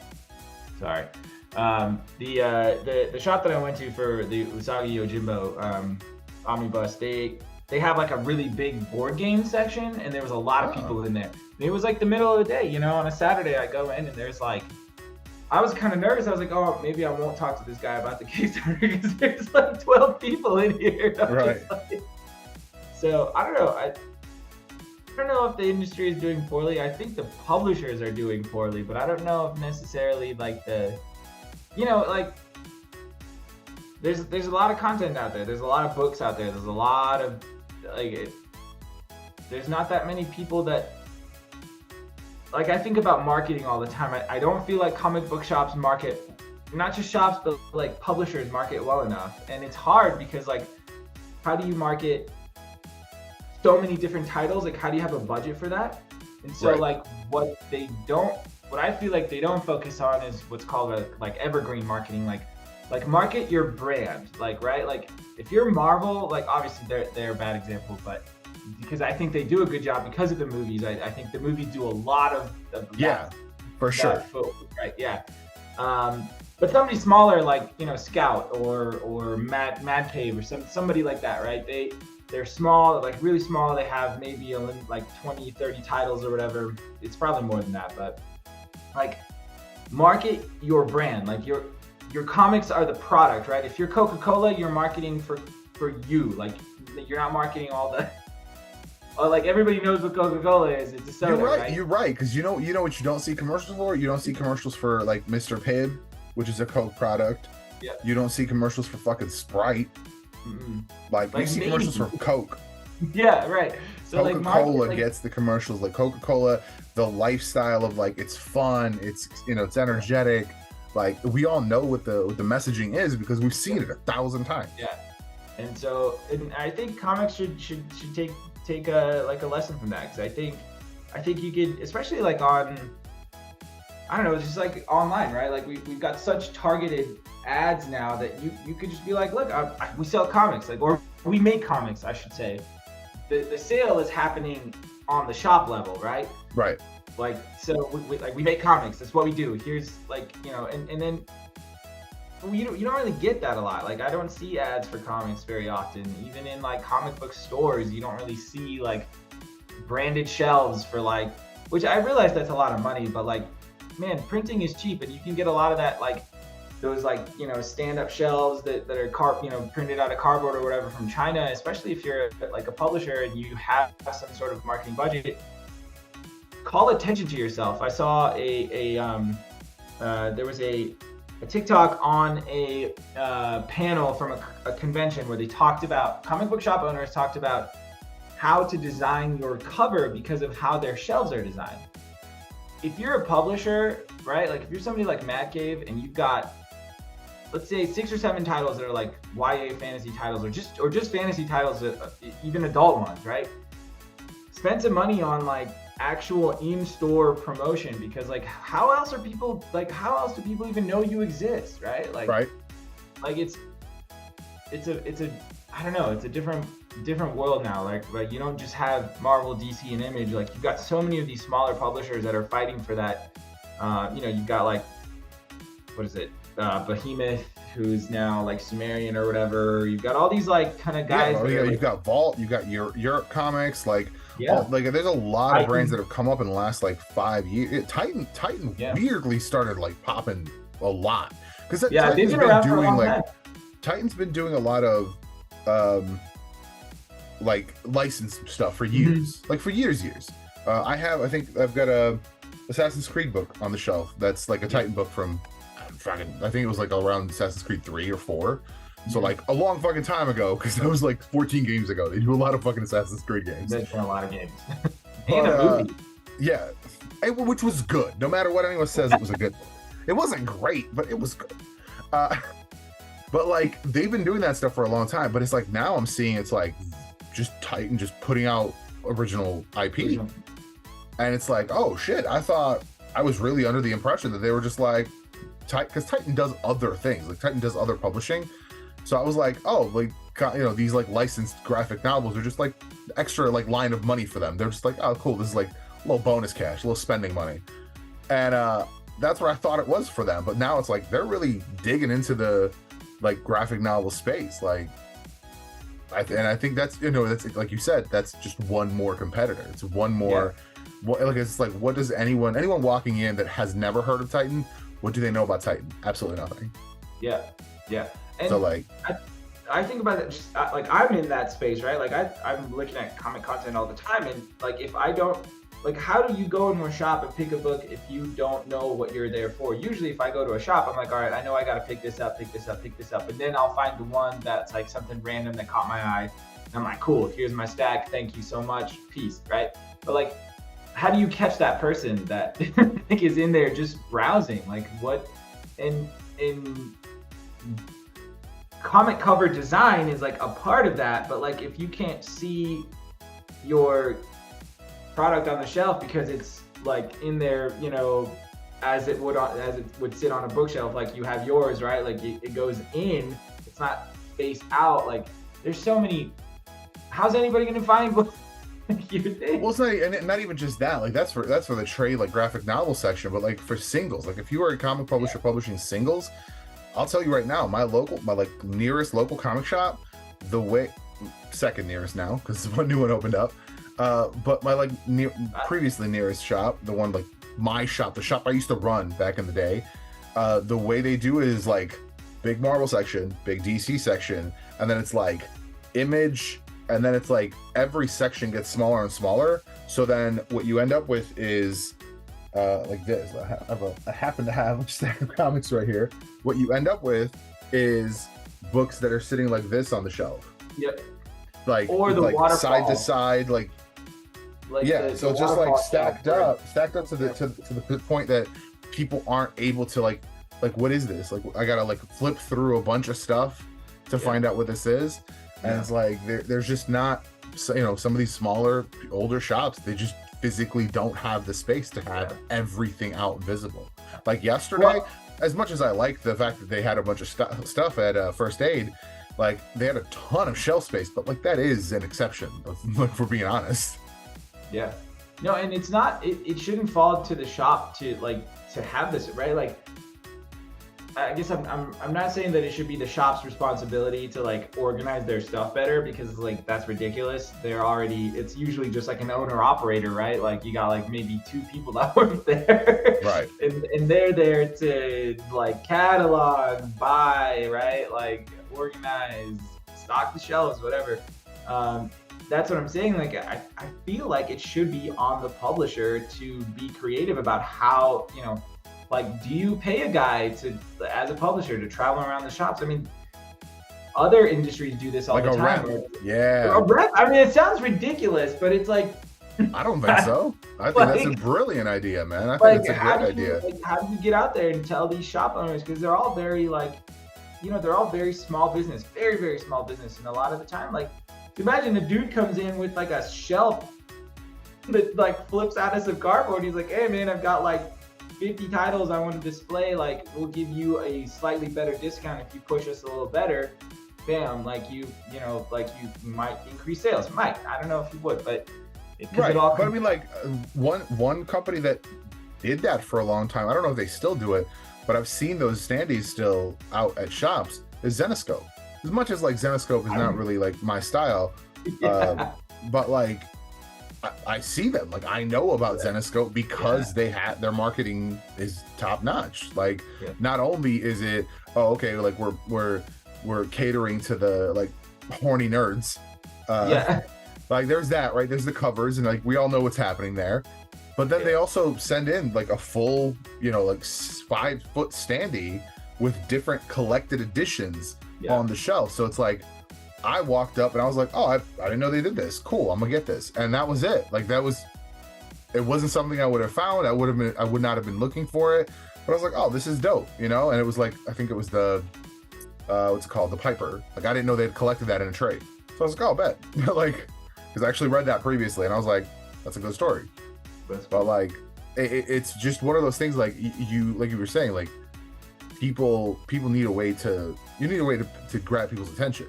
Sorry. The shop that I went to for the Usagi Yojimbo omnibus, they have like a really big board game section, and there was a lot of people in there. And it was like the middle of the day, on a Saturday. I go in and there's like, I was kind of nervous. I was like, oh, maybe I won't talk to this guy about the Kickstarter because there's like 12 people in here. Right. So I don't know. I don't know if the industry is doing poorly. I think the publishers are doing poorly, but I don't know if necessarily like the, like there's a lot of content out there. There's a lot of books out there. There's a lot of there's not that many people that, like, I think about marketing all the time. I don't feel like comic book shops market, not just shops, but like publishers market well enough. And it's hard because like, how do you market so many different titles? Like, how do you have a budget for that? And so like what I feel like they don't focus on is what's called like evergreen marketing, like market your brand, like, right? Like if you're Marvel, like obviously they're a bad example, but because I think they do a good job because of the movies. I think the movies do a lot of for sure. Right. Yeah. But somebody smaller, like, Scout or Mad Cave or somebody like that, right? They're small, like really small. They have maybe like 20, 30 titles or whatever. It's probably more than that, but like market your brand. Like your comics are the product, right? If you're Coca-Cola, you're marketing for you. Like you're not marketing all the, like everybody knows what Coca-Cola is. It's a soda, right? You're right. Because you know what you don't see commercials for? You don't see commercials for like Mr. Pibb, which is a Coke product. Yeah. You don't see commercials for fucking Sprite. Like you see commercials for Coke. Yeah, right. So Coca-Cola gets the commercials. Like Coca-Cola, the lifestyle of like it's fun, it's it's energetic. Like we all know what the messaging is because we've seen it 1,000 times. Yeah, and so I think comics should take a lesson from that, because I think you could, especially like on, I don't know, it's just like online, right? Like we've got such targeted ads now that you could just be like, look, we sell comics, like, or we make comics, I should say. The sale is happening on the shop level, right? Right. Like, so we make comics. That's what we do. Here's like, and then you don't really get that a lot. Like I don't see ads for comics very often. Even in like comic book stores, you don't really see like branded shelves for like, which I realize that's a lot of money, but like, man, printing is cheap and you can get a lot of that, like those like, stand-up shelves that are printed out of cardboard or whatever from China, especially if you're like a publisher and you have some sort of marketing budget. Call attention to yourself. I saw there was a TikTok on a panel from a convention where they talked about, comic book shop owners talked about how to design your cover because of how their shelves are designed. If you're a publisher, right? Like if you're somebody like Mad Cave and you've got, let's say 6 or 7 titles that are like YA fantasy titles or just fantasy titles, even adult ones, right? Spend some money on like actual in-store promotion, because like how else do people even know you exist, right? Like, right. Like it's a I don't know, it's a different world now. Like you don't just have Marvel, DC, and Image. Like you've got so many of these smaller publishers that are fighting for that. You've got like, what is it? Behemoth, who's now like Sumerian or whatever. You've got all these like kind of guys. You've got Vault, you've got Europe Comics, like there's a lot of brands that have come up in the last like 5 years. Titan weirdly started like popping a lot because Titan's been doing like Titan's been doing a lot of like licensed stuff for years, like for years. I think I've got a Assassin's Creed book on the shelf that's like a Titan book from I think it was like around Assassin's Creed 3 or 4. So like a long fucking time ago, because that was like 14 games ago. They do a lot of fucking Assassin's Creed games. They've done a lot of games. And a movie. Yeah, which was good. No matter what anyone says, it was a good book. It wasn't great, but it was good. But like they've been doing that stuff for a long time. But it's like now I'm seeing it's like just Titan just putting out original IP. And it's like, oh shit, I thought I was really under the impression that they were just like, because Titan does other things. Like Titan does other publishing. So I was like, oh, like, you know, these like licensed graphic novels are just like extra like line of money for them. They're just like, oh, cool, this is like a little bonus cash, a little spending money. And that's what I thought it was for them. But now it's like they're really digging into the like graphic novel space. Like, I think that's, you know, that's like you said, that's just one more competitor. It's one more, like, it's like, what does anyone walking in that has never heard of Titan, what do they know about Titan? Absolutely nothing. Yeah. And so like, I think about it, just, like, I'm in that space, right? Like I'm looking at comic content all the time, and like, if I don't, like, how do you go into a shop and pick a book if you don't know what you're there for? Usually if I go to a shop, I'm like, all right, I know I got to pick this up. And then I'll find the one that's like something random that caught my eye. And I'm like, cool, here's my stack. Thank you so much. Peace, right? But like, how do you catch that person that is in there just browsing? Like, what in comic cover design is like a part of that. But like, if you can't see your product on the shelf because it's like in there, you know, as it would sit on a bookshelf, like you have yours, right? Like it goes in, it's not faced out. Like, there's so many. How's anybody gonna find books? Well, it's not even just that. Like, that's for the trade, like, graphic novel section, but like for singles, like if you are a comic publisher publishing singles, I'll tell you right now, my like nearest local comic shop, second nearest now because one new one opened up. But my like previously nearest shop, the one like my shop, the shop I used to run back in the day, the way they do it is like big Marvel section, big DC section, and then it's like Image, and then it's like every section gets smaller and smaller. So then what you end up with is like this. I happen to have a stack of comics right here. What you end up with is books that are sitting like this on the shelf. Yep. Like, or the like waterfall. side to side, like yeah. So it's just like stacked up to the point that people aren't able to like what is this? Like, I gotta like flip through a bunch of stuff to find out what this is. And it's like there's just not, you know, some of these smaller, older shops, they just physically don't have the space to have everything out visible. Like yesterday, as much as I liked the fact that they had a bunch of stuff at First Aid, like they had a ton of shelf space, but like that is an exception, if we're being honest. Yeah. No, and it's not, it shouldn't fall to the shop to have this, right? Like, I guess I'm not saying that it should be the shop's responsibility to like organize their stuff better, because like that's ridiculous. It's usually just like an owner operator, right? Like you got like maybe 2 people that work there, right? and they're there to like catalog, buy, right? Like organize, stock the shelves, whatever. That's what I'm saying. Like I feel like it should be on the publisher to be creative about how, you know, like, do you pay a guy as a publisher to travel around the shops? I mean, other industries do this all the time. Yeah. A rep. I mean, it sounds ridiculous, but it's like, I don't think so. I think that's a brilliant idea, man. I think it's a great idea. Like, how do you get out there and tell these shop owners? Because they're all very like, you know, they're all very small business, very, very small business. And a lot of the time, like, imagine a dude comes in with like a shelf that like flips out of some cardboard. He's like, hey man, I've got like 50 titles I want to display. Like, we'll give you a slightly better discount if you push us a little better. Bam, like you know, like you might increase sales. I don't know if you would, but right. But I mean, like one company that did that for a long time, I don't know if they still do it, but I've seen those standees still out at shops, is Zenescope. As much as like Zenescope is not really like my style, but like I see them. Like, I know about Zenescope because their marketing is top notch. Like, not only is it, like we're catering to the like horny nerds. Like there's that, right? There's the covers, and like we all know what's happening there. But then they also send in like a full, you know, like 5-foot standee with different collected editions on the shelf. So it's like, I walked up and I was like, oh, I didn't know they did this. Cool, I'm gonna get this. And that was it. Like, it wasn't something I would have found. I would not have been looking for it. But I was like, oh, this is dope, you know? And it was like, I think it was the, what's it called? The Piper. Like, I didn't know they'd collected that in a trade. So I was like, oh, bet. Like, because I actually read that previously and I was like, that's a good story. But like, it's just one of those things, like you were saying, like, people need a way to, You need a way to grab people's attention,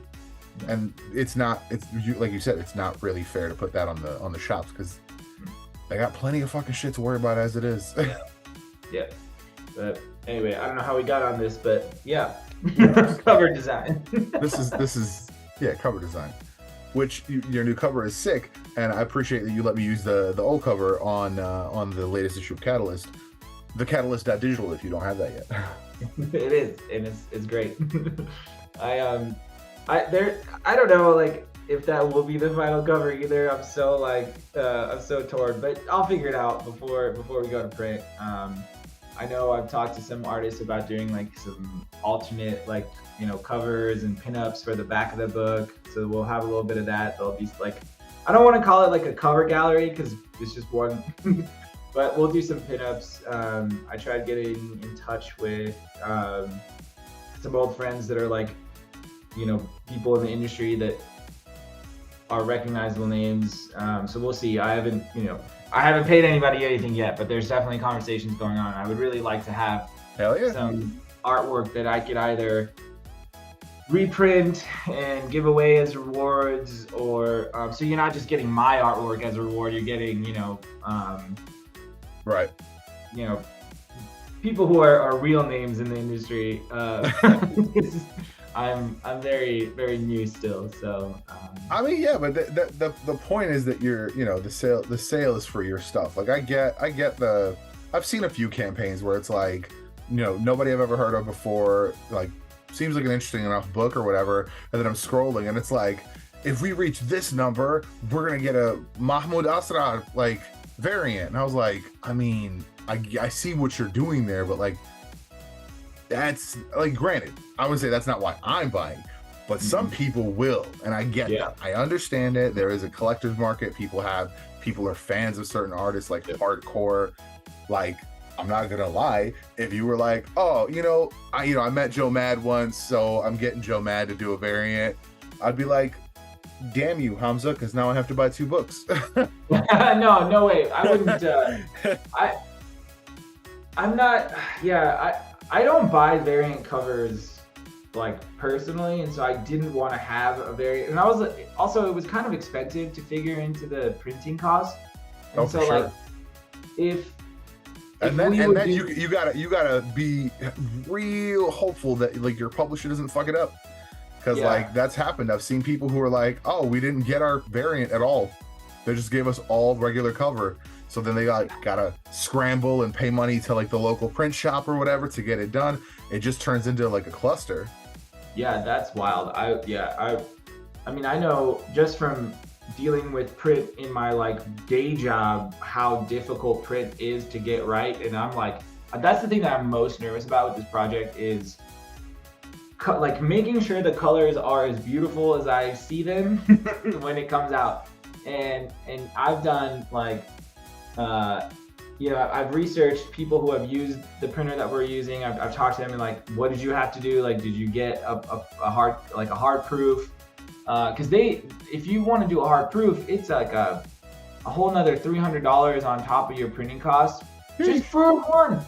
and like you said, it's not really fair to put that on the shops because they got plenty of fucking shit to worry about as it is. Yeah. But anyway, I don't know how we got on this, but yeah, cover design. This is cover design, which your new cover is sick, and I appreciate that you let me use the old cover on the latest issue of Catalyst, the Catalyst.digital if you don't have that yet. It is, and it's great. I don't know like if that will be the final cover either. I'm so torn, but I'll figure it out before we go to print. I know I've talked to some artists about doing like some alternate like, covers and pinups for the back of the book. So we'll have a little bit of that. There'll be like, I don't want to call it like a cover gallery because it's just one, but we'll do some pinups. I tried getting in touch with some old friends that are like, people in the industry that are recognizable names. So we'll see. I haven't paid anybody anything yet, but there's definitely conversations going on. I would really like to have some artwork that I could either reprint and give away as rewards, or so you're not just getting my artwork as a reward. You're getting, right. People who are real names in the industry. I'm very, very new still, so. I mean, yeah, but the point is that you're, the sale is for your stuff. Like I get I've seen a few campaigns where it's like, nobody I've ever heard of before, like seems like an interesting enough book or whatever, and then I'm scrolling and it's like, if we reach this number, we're gonna get a Mahmoud Asrar like variant, and I was like, I mean, I see what you're doing there, but like. That's like, granted, I would say that's not why I'm buying, but some people will, and I get that. I understand it. There is a collector's market. People are fans of certain artists, like hardcore. Like, I'm not gonna lie, if you were like, oh, I met Joe Mad once, so I'm getting Joe Mad to do a variant, I'd be like, damn you, Hamza, because now I have to buy 2 books. No way. I wouldn't. I'm not. Yeah, I don't buy variant covers like personally, and so I didn't want to have a variant. And it was kind of expensive to figure into the printing cost. And so sure. Like if then you gotta be real hopeful that like your publisher doesn't fuck it up, because like that's happened. I've seen people who are like, oh, we didn't get our variant at all. They just gave us all regular cover. So then they gotta scramble and pay money to like the local print shop or whatever to get it done. It just turns into like a cluster. Yeah, that's wild. I mean, I know just from dealing with print in my like day job, how difficult print is to get right. And I'm like, that's the thing that I'm most nervous about with this project is like making sure the colors are as beautiful as I see them when it comes out. And I've done like, I've researched people who have used the printer that we're using. I've talked to them and like, what did you have to do? Like, did you get a hard proof? Because if you want to do a hard proof, it's like a whole nother $300 on top of your printing costs just for one.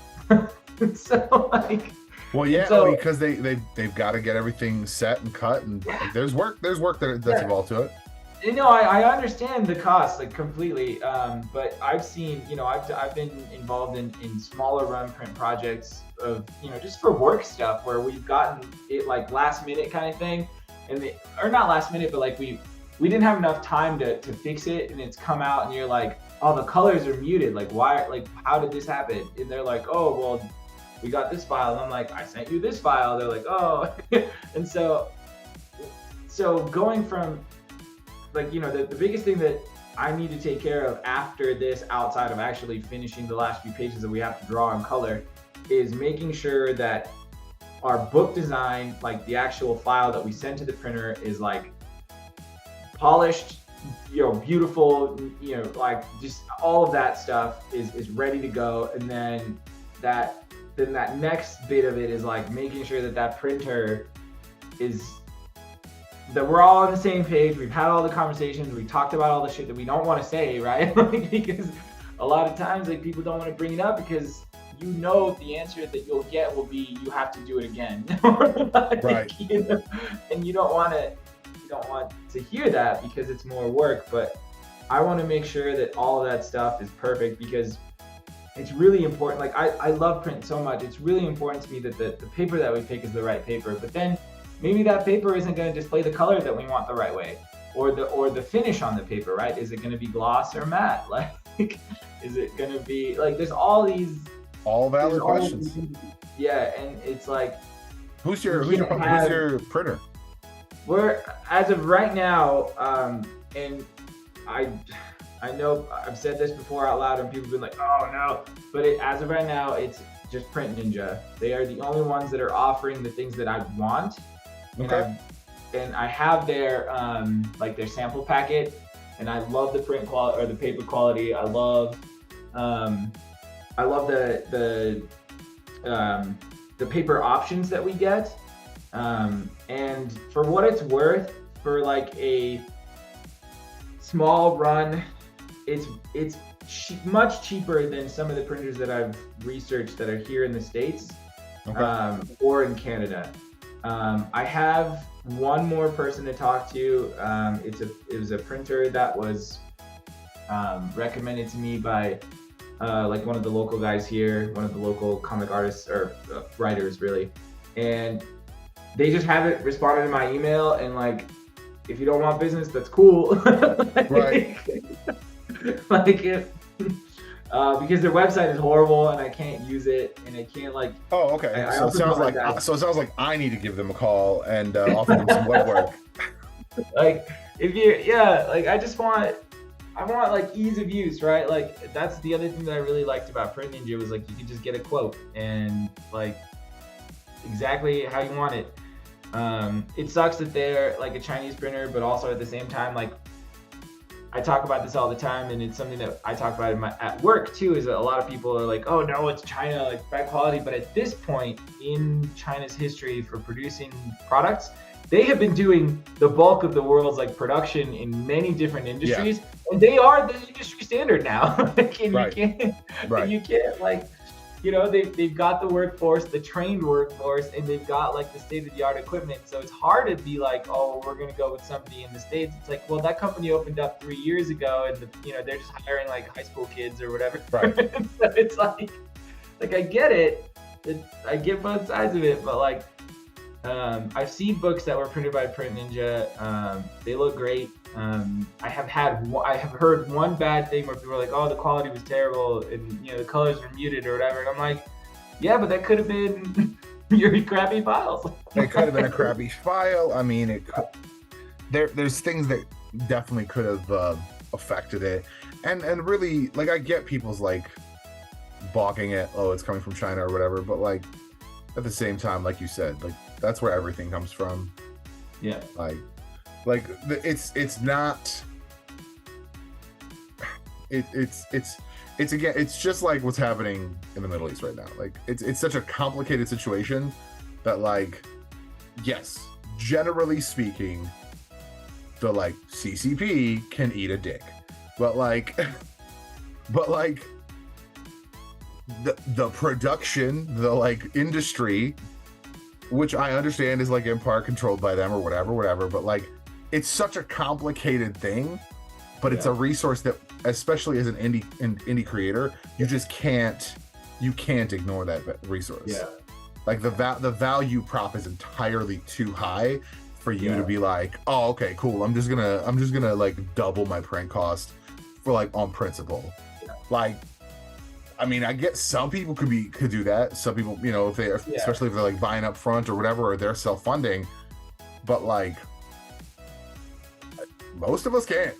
So like. Well, yeah, because they've got to get everything set and cut, and like, there's work that's involved to it. I understand the cost like completely, but I've seen, I've been involved in smaller run print projects of, just for work stuff where we've gotten it like last minute kind of thing, or not last minute, but like we didn't have enough time to fix it, and it's come out and you're like, oh, the colors are muted, like why, like how did this happen? And they're like, oh, well, we got this file, and I'm like, I sent you this file. They're like, oh, and so going from like, the biggest thing that I need to take care of after this, outside of actually finishing the last few pages that we have to draw in color, is making sure that our book design, like the actual file that we send to the printer, is like polished, beautiful, like just all of that stuff is ready to go. And then that next bit of it is like making sure that printer is, that we're all on the same page. We've had all the conversations. We talked about all the shit that we don't want to say, right? Like, because a lot of times like people don't want to bring it up because you know the answer that you'll get will be you have to do it again. Right. You know? And you don't want to hear that because it's more work, but I want to make sure that all of that stuff is perfect because it's really important. Like I love print so much. It's really important to me that the paper that we pick is the right paper, but then maybe that paper isn't going to display the color that we want the right way, or the finish on the paper, right? Is it going to be gloss or matte? Like, is it going to be like, there's all valid questions. Yeah. And it's like, who's your printer? We're, as of right now, and I know I've said this before out loud and people have been like, oh no, but as of right now, it's just Print Ninja. They are the only ones that are offering the things that I want. Okay. And I have their like their sample packet, and I love the print quality or the paper quality. I love the paper options that we get. And for what it's worth, for like a small run, it's much cheaper than some of the printers that I've researched that are here in the States, or in Canada. I have one more person to talk to. It was a printer that was recommended to me by like one of the local guys here, one of the local comic artists or writers really, and they just haven't responded to my email. And like, if you don't want business, that's cool. Right. Like if because their website is horrible and I can't use it and I can't like. Oh, okay. So it sounds like I need to give them a call and offer them some web work. Like like I want like ease of use, right? Like that's the other thing that I really liked about Print Ninja was like you could just get a quote and like exactly how you want it. It sucks that they're like a Chinese printer, but also at the same time, like I talk about this all the time, and it's something that I talk about at work too, is that a lot of people are like, oh no, it's China, like bad quality. But at this point in China's history for producing products, they have been doing the bulk of the world's like production in many different industries, and they are the industry standard now. Like, and you can't like, you know, they've got the workforce, the trained workforce, and they've got like the state-of-the-art equipment. So it's hard to be like, oh, we're going to go with somebody in the States. It's like, well, that company opened up 3 years ago, and they're just hiring like high school kids or whatever. Right. So it's like I get it. I get both sides of it, but like, I've seen books that were printed by Print Ninja. They look great. I have heard one bad thing where people are like, oh, the quality was terrible and the colors were muted or whatever. And I'm like, yeah, but that could have been your crappy files. It could have been a crappy file. I mean, there's things that definitely could have affected it. And really, like, I get people's like balking at, oh, it's coming from China or whatever. But like, at the same time, like you said, like that's where everything comes from. Yeah. Like it's not. It's again. It's just like what's happening in the Middle East right now. Like it's such a complicated situation that like, yes, generally speaking, the like CCP can eat a dick, but like the production, the like industry, which I understand is like in part controlled by them or whatever, but like. It's such a complicated thing, but it's a resource that, especially as an indie creator, you just can't ignore that resource. Yeah. Like the value prop is entirely too high for you to be like, oh, okay, cool. I'm just gonna like double my print cost for like on principle. Yeah. Like, I mean, I guess some people could do that. Some people, if they, especially if they're like buying up front or whatever, or they're self-funding, but like. Most of us can't.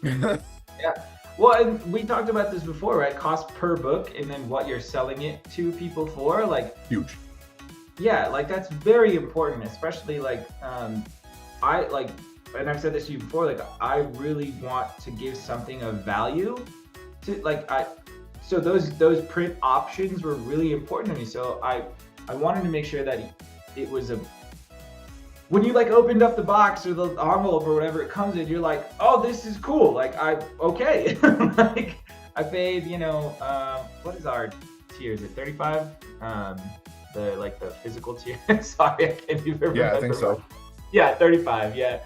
Yeah. Well, and we talked about this before, right? Cost per book and then what you're selling it to people for, like huge. Yeah, like that's very important, especially like I like, and I've said this to you before, like I really want to give something of value to like so those print options were really important to me. So I wanted to make sure that it was when you like opened up the box or the envelope or whatever it comes in, you're like, oh, this is cool. Like okay. Like I paid, what is our tier? Is it 35? The physical tier. Sorry, I can't even remember. Yeah, I think so. Yeah, 35. Yeah.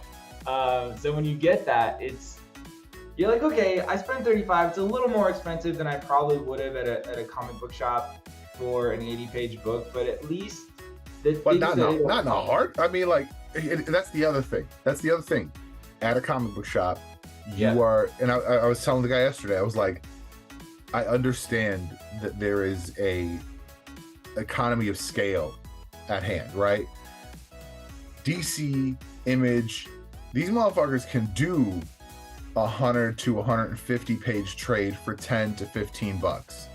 So when you get that, you're like, okay, I spent 35. It's a little more expensive than I probably would have at a comic book shop for an 80-page book, but at least not in a hard. I mean, like that's the other thing. That's the other thing. At a comic book shop, you are, and I was telling the guy yesterday, I was like, I understand that there is a economy of scale at hand, right? DC, Image, these motherfuckers can do 100 to 150 page trade for 10 to 15 bucks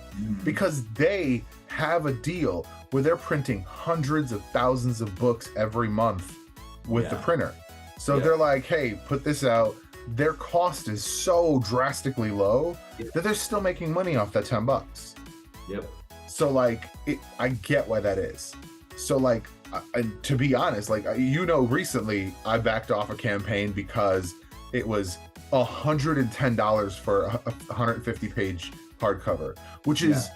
because they have a deal where they're printing hundreds of thousands of books every month with the printer. So they're like, hey, put this out. Their cost is so drastically low that they're still making money off that 10 bucks. Yep. So like, I get why that is. So like, to be honest, like, recently I backed off a campaign because it was $110 for a 150 page hardcover, which is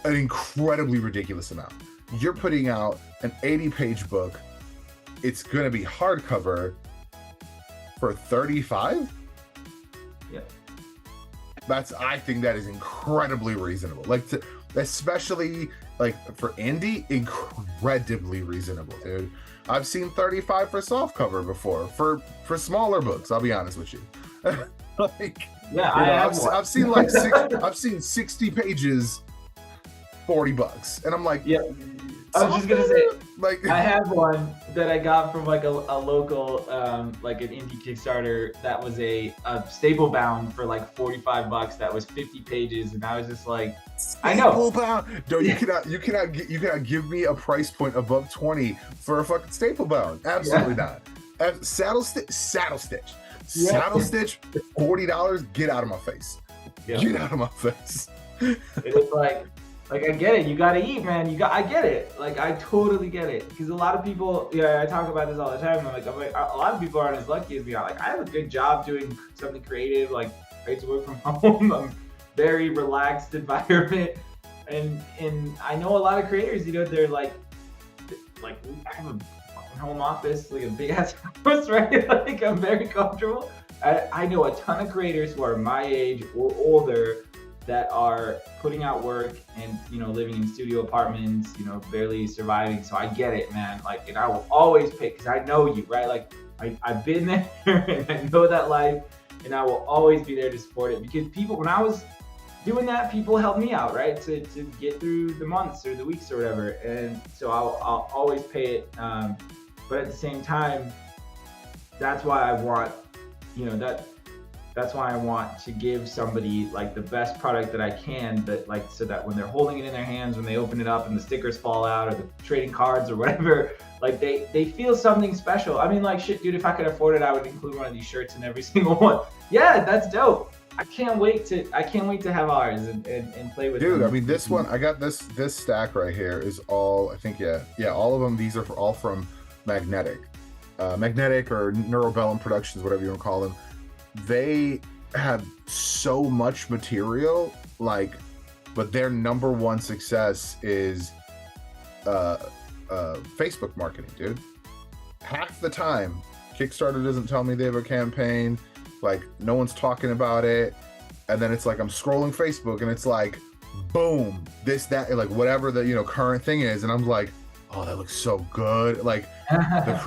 an incredibly ridiculous amount. You're putting out an 80-page book. It's going to be hardcover for 35. Yeah. I think that is incredibly reasonable. Like, especially like for indie, incredibly reasonable, dude. I've seen 35 for softcover before for smaller books. I'll be honest with you. I've seen like I've seen 60 pages, $40, and I'm like, I was just gonna say, like, I have one that I got from like a local, like an indie Kickstarter that was a staple bound for like $45. That was 50 pages, and I was just like, I know. Staple bound? No, you cannot give me a price point above 20 for a fucking staple bound. Absolutely not. Saddle stitch, $40. Get out of my face. Get out of my face. It is like I get it. You gotta eat, man. I get it. Like, I totally get it. Because a lot of people, I talk about this all the time. I'm like, a lot of people aren't as lucky as me. Like, I have a good job doing something creative. Like, I get to work from home. I'm very relaxed environment. And I know a lot of creators, they're like I have a fucking home office, like a big ass house, right? Like, I'm very comfortable. I know a ton of creators who are my age or older that are putting out work and, living in studio apartments, barely surviving. So I get it, man. Like, and I will always pay, because I know you, right? Like, I've been there and I know that life, and I will always be there to support it, because when I was doing that, people helped me out, right? To get through the months or the weeks or whatever. And so I'll always pay it. But at the same time, that's why I want, that's why I want to give somebody like the best product that I can, that like, so that when they're holding it in their hands, when they open it up and the stickers fall out, or the trading cards or whatever, like they feel something special. I mean, like, shit, dude, if I could afford it, I would include one of these shirts in every single one. Yeah, that's dope. I can't wait to have ours and play with dude, them. I mean, this one, I got this stack right here is all, I think, all of them. These are all from Magnetic or Neurobellum Productions, whatever you want to call them. They have so much material, like, but their number one success is Facebook marketing, dude. Half the time, Kickstarter doesn't tell me they have a campaign, like, no one's talking about it, and then it's like I'm scrolling Facebook and it's like, boom, this, that, like, whatever the current thing is, and I'm like, oh, that looks so good. Like, I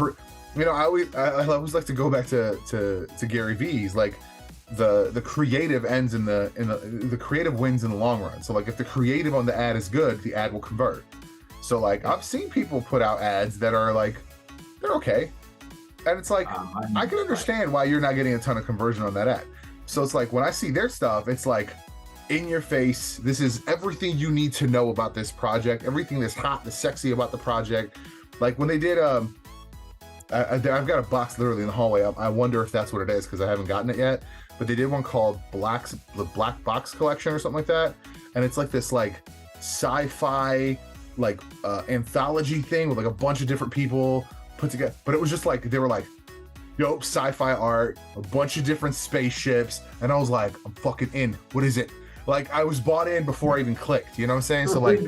always like to go back to Gary V's, like, the creative ends in the creative wins in the long run. So like, if the creative on the ad is good, the ad will convert. So like, I've seen people put out ads that are like, they're okay, and it's like, I can understand why you're not getting a ton of conversion on that ad. So it's like, when I see their stuff, it's like, in your face, this is everything you need to know about this project, everything that's hot, that's sexy about the project. Like when they did I've got a box literally in the hallway. I wonder if that's what it is, because I haven't gotten it yet. But they did one called the Black Box Collection or something like that, and it's like this like sci-fi like anthology thing with like a bunch of different people put together. But it was just like, they were like, yo, sci-fi art, a bunch of different spaceships, and I was like, I'm fucking in. What is it? Like I was bought in before I even clicked, you know what I'm saying? So like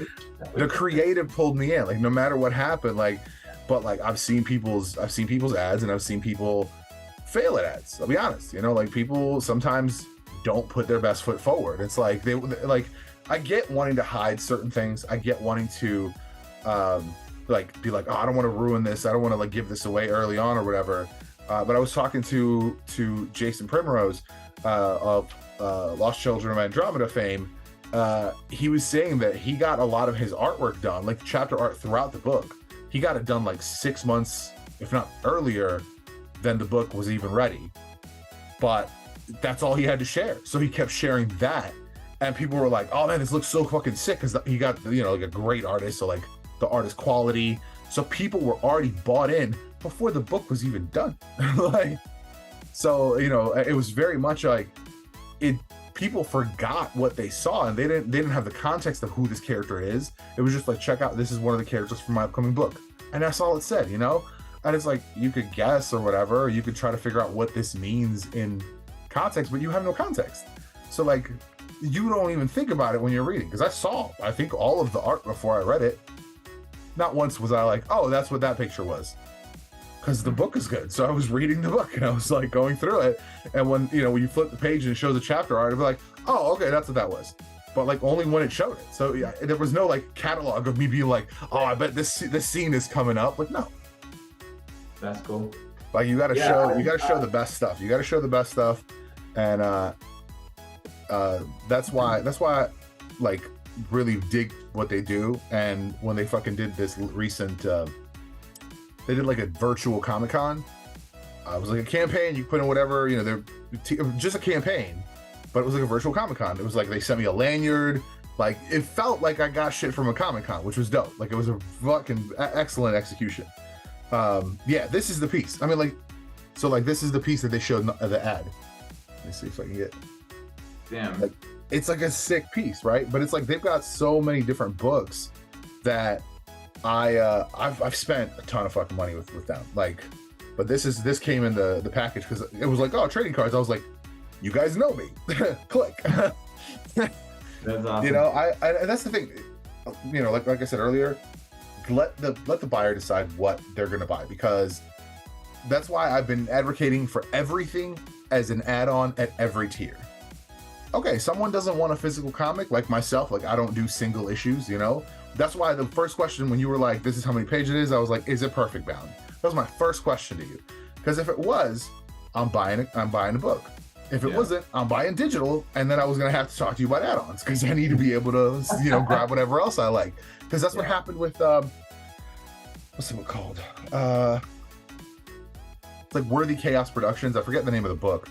the creative pulled me in, like no matter what happened, like, but like I've seen people's ads and I've seen people fail at ads. I'll be honest, you know, like people sometimes don't put their best foot forward. It's like they like, I get wanting to hide certain things. I get wanting to like be like, oh, I don't want to ruin this. I don't want to like give this away early on or whatever. But I was talking to Jason Primrose of Lost Children of Andromeda fame. He was saying that he got a lot of his artwork done, like chapter art throughout the book. He got it done like 6 months, if not earlier, than the book was even ready. But that's all he had to share. So he kept sharing that. And people were like, oh man, this looks so fucking sick, because he got, you know, like a great artist. So like the art is quality. So people were already bought in before the book was even done. Like, so, you know, it was very much like people forgot what they saw, and they didn't have the context of who this character is. It was just like, check out, this is one of the characters from my upcoming book. And that's all it said, you know? And it's like, you could guess or whatever, or you could try to figure out what this means in context, but you have no context. So like, you don't even think about it when you're reading. Because I think all of the art before I read it. Not once was I like, oh, that's what that picture was. Because the book is good. So I was reading the book and I was like going through it. And when you flip the page and it shows a chapter art, I'd be like, oh, okay, that's what that was. But like only when it showed it. So yeah, there was no like catalog of me being like, oh, I bet this scene is coming up. Like, no. That's cool. Like you gotta show the best stuff. You gotta show the best stuff. And that's why I like really dig what they do. And when they fucking did this recent they did like a virtual Comic-Con. It was like a campaign, you put in whatever, they're just a campaign, but it was like a virtual Comic-Con. It was like they sent me a lanyard. Like it felt like I got shit from a Comic-Con, which was dope. Like it was a fucking excellent execution. Yeah, this is the piece. I mean, like, so like this is the piece that they showed the ad. Let me see if I can get. Damn. Like, it's like a sick piece, right? But it's like they've got so many different books that I've spent a ton of fucking money with them. Like, but this came in the package because it was like, oh, trading cards. I was like, you guys know me. Click. That's awesome. I that's the thing. Like I said earlier, let the buyer decide what they're gonna buy, because that's why I've been advocating for everything as an add-on at every tier. Okay, someone doesn't want a physical comic, like myself, like I don't do single issues, That's why the first question when you were like, this is how many pages it is, I was like, is it perfect bound? That was my first question to you. Because if it was, I'm buying a book. If it wasn't, I'm buying digital, and then I was gonna have to talk to you about add-ons, because I need to be able to, grab whatever else I like. Because that's what happened with what's it called? It's like Worthy Chaos Productions. I forget the name of the book.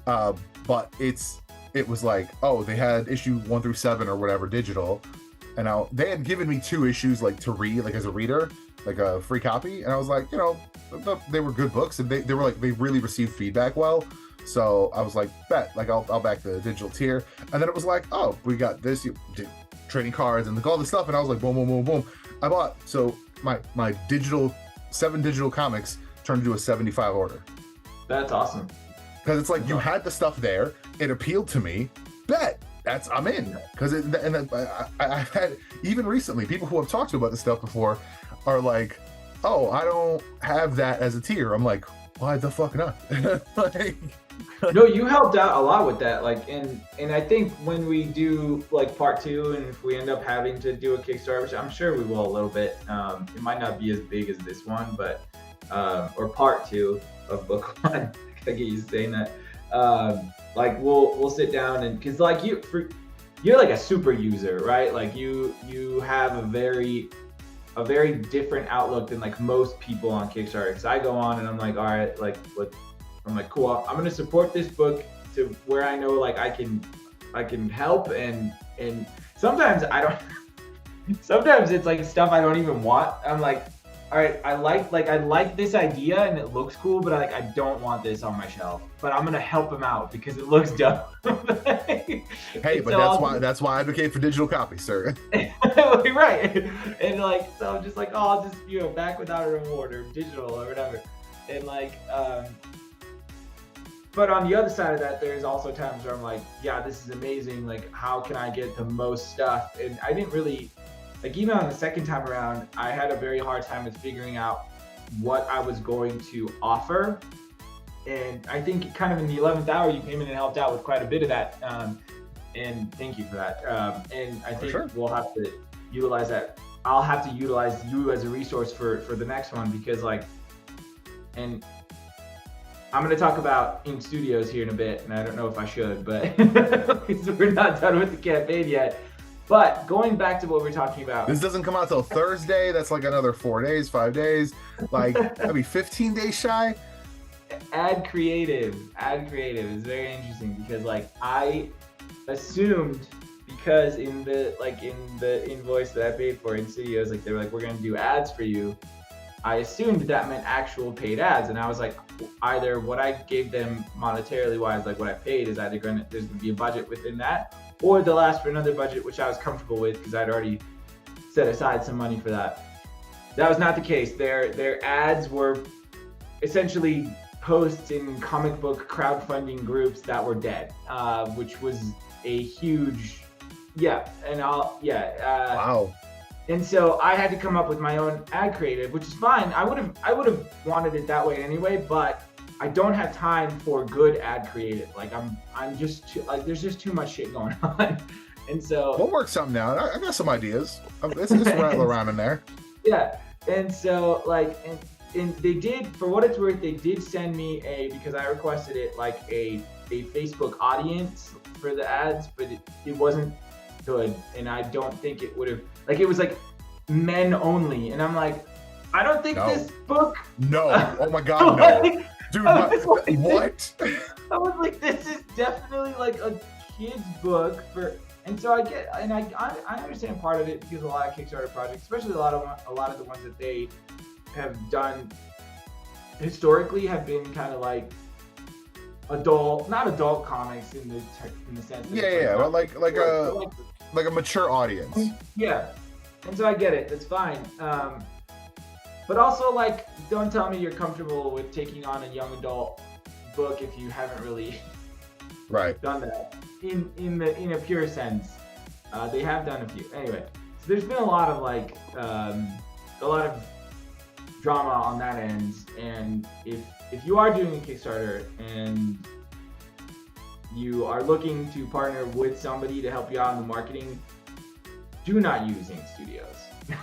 But it was like, oh, they had issue 1 through 7 or whatever digital, and now they had given me 2 issues like to read, like as a reader, like a free copy, and I was like, they were good books, and they were like, they really received feedback well. So I was like, bet, like I'll back the digital tier. And then it was like, oh, we got this, trading cards and all this stuff, and I was like, boom, boom, boom, boom. I bought, so my 7 digital comics turned into a 75 order. That's awesome. Because it's like, you had the stuff there, it appealed to me, bet, I'm in. Because I've had, even recently, people who have talked to about this stuff before are like, oh, I don't have that as a tier. I'm like, why the fuck not? No, you helped out a lot with that. Like, and I think when we do like part 2, and if we end up having to do a Kickstarter, which I'm sure we will a little bit, it might not be as big as this one, but or part 2 of book 1. I get used to saying that. Like we'll sit down, and because like you're like a super user, right? Like you have a very different outlook than like most people on Kickstarter. Because I go on and I'm like, all right, like I'm like, cool, I'm gonna support this book to where I know like I can help, and sometimes I don't. Sometimes it's like stuff I don't even want. I'm like, all right, I like this idea and it looks cool, but I don't want this on my shelf. But I'm gonna help him out because it looks dope. Hey, but that's why I advocate for digital copies, sir. Right. And like, so I'm just like, oh, I'll just back without a reward or digital or whatever. And like, but on the other side of that, there's also times where I'm like, yeah, this is amazing. Like, how can I get the most stuff? And I didn't really, like, even on the second time around, I had a very hard time with figuring out what I was going to offer. And I think kind of in the 11th hour, you came in and helped out with quite a bit of that. And thank you for that. And I think we'll have to utilize that. I'll have to utilize you as a resource for the next one, because like, and I'm going to talk about in studios here in a bit, and I don't know if I should, but we're not done with the campaign yet. But going back to what we're talking about. This doesn't come out till Thursday. That's like another 4 days, 5 days. Like, that'd be 15 days shy. Ad creative is very interesting, because like I assumed, because in the invoice that I paid for in studios, like they were like, we're going to do ads for you. I assumed that meant actual paid ads, and I was like, either what I gave them monetarily wise, like what I paid, is either there's going to be a budget within that, or they'll ask for another budget, which I was comfortable with because I'd already set aside some money for that. That was not the case. Their ads were essentially posts in comic book crowdfunding groups that were dead, which was a huge, wow. And so I had to come up with my own ad creative, which is fine. I would have wanted it that way anyway, but I don't have time for good ad creative. Like I'm just too, like, there's just too much shit going on. And so we'll work something out. I got some ideas. Let's just rattle around in there. Yeah. And so like, and they did, for what it's worth, they did send me because I requested it, like a Facebook audience for the ads, but it wasn't good. And I don't think it would have, like, it was like men only. And I'm like, I don't think this book. No. Oh my God, no. Like, Dude, what? I was like, this is definitely like a kid's book for, and so I understand part of it, because a lot of Kickstarter projects, especially a lot of the ones that they have done historically, have been kind of like not adult comics in the sense that like a mature audience. Yeah, and so I get it. That's fine. But also, like, don't tell me you're comfortable with taking on a young adult book if you haven't really done that in a pure sense. They have done a few. Anyway, so there's been a lot of drama on that end. And if you are doing a Kickstarter and you are looking to partner with somebody to help you out in the marketing, do not use Ink Studios.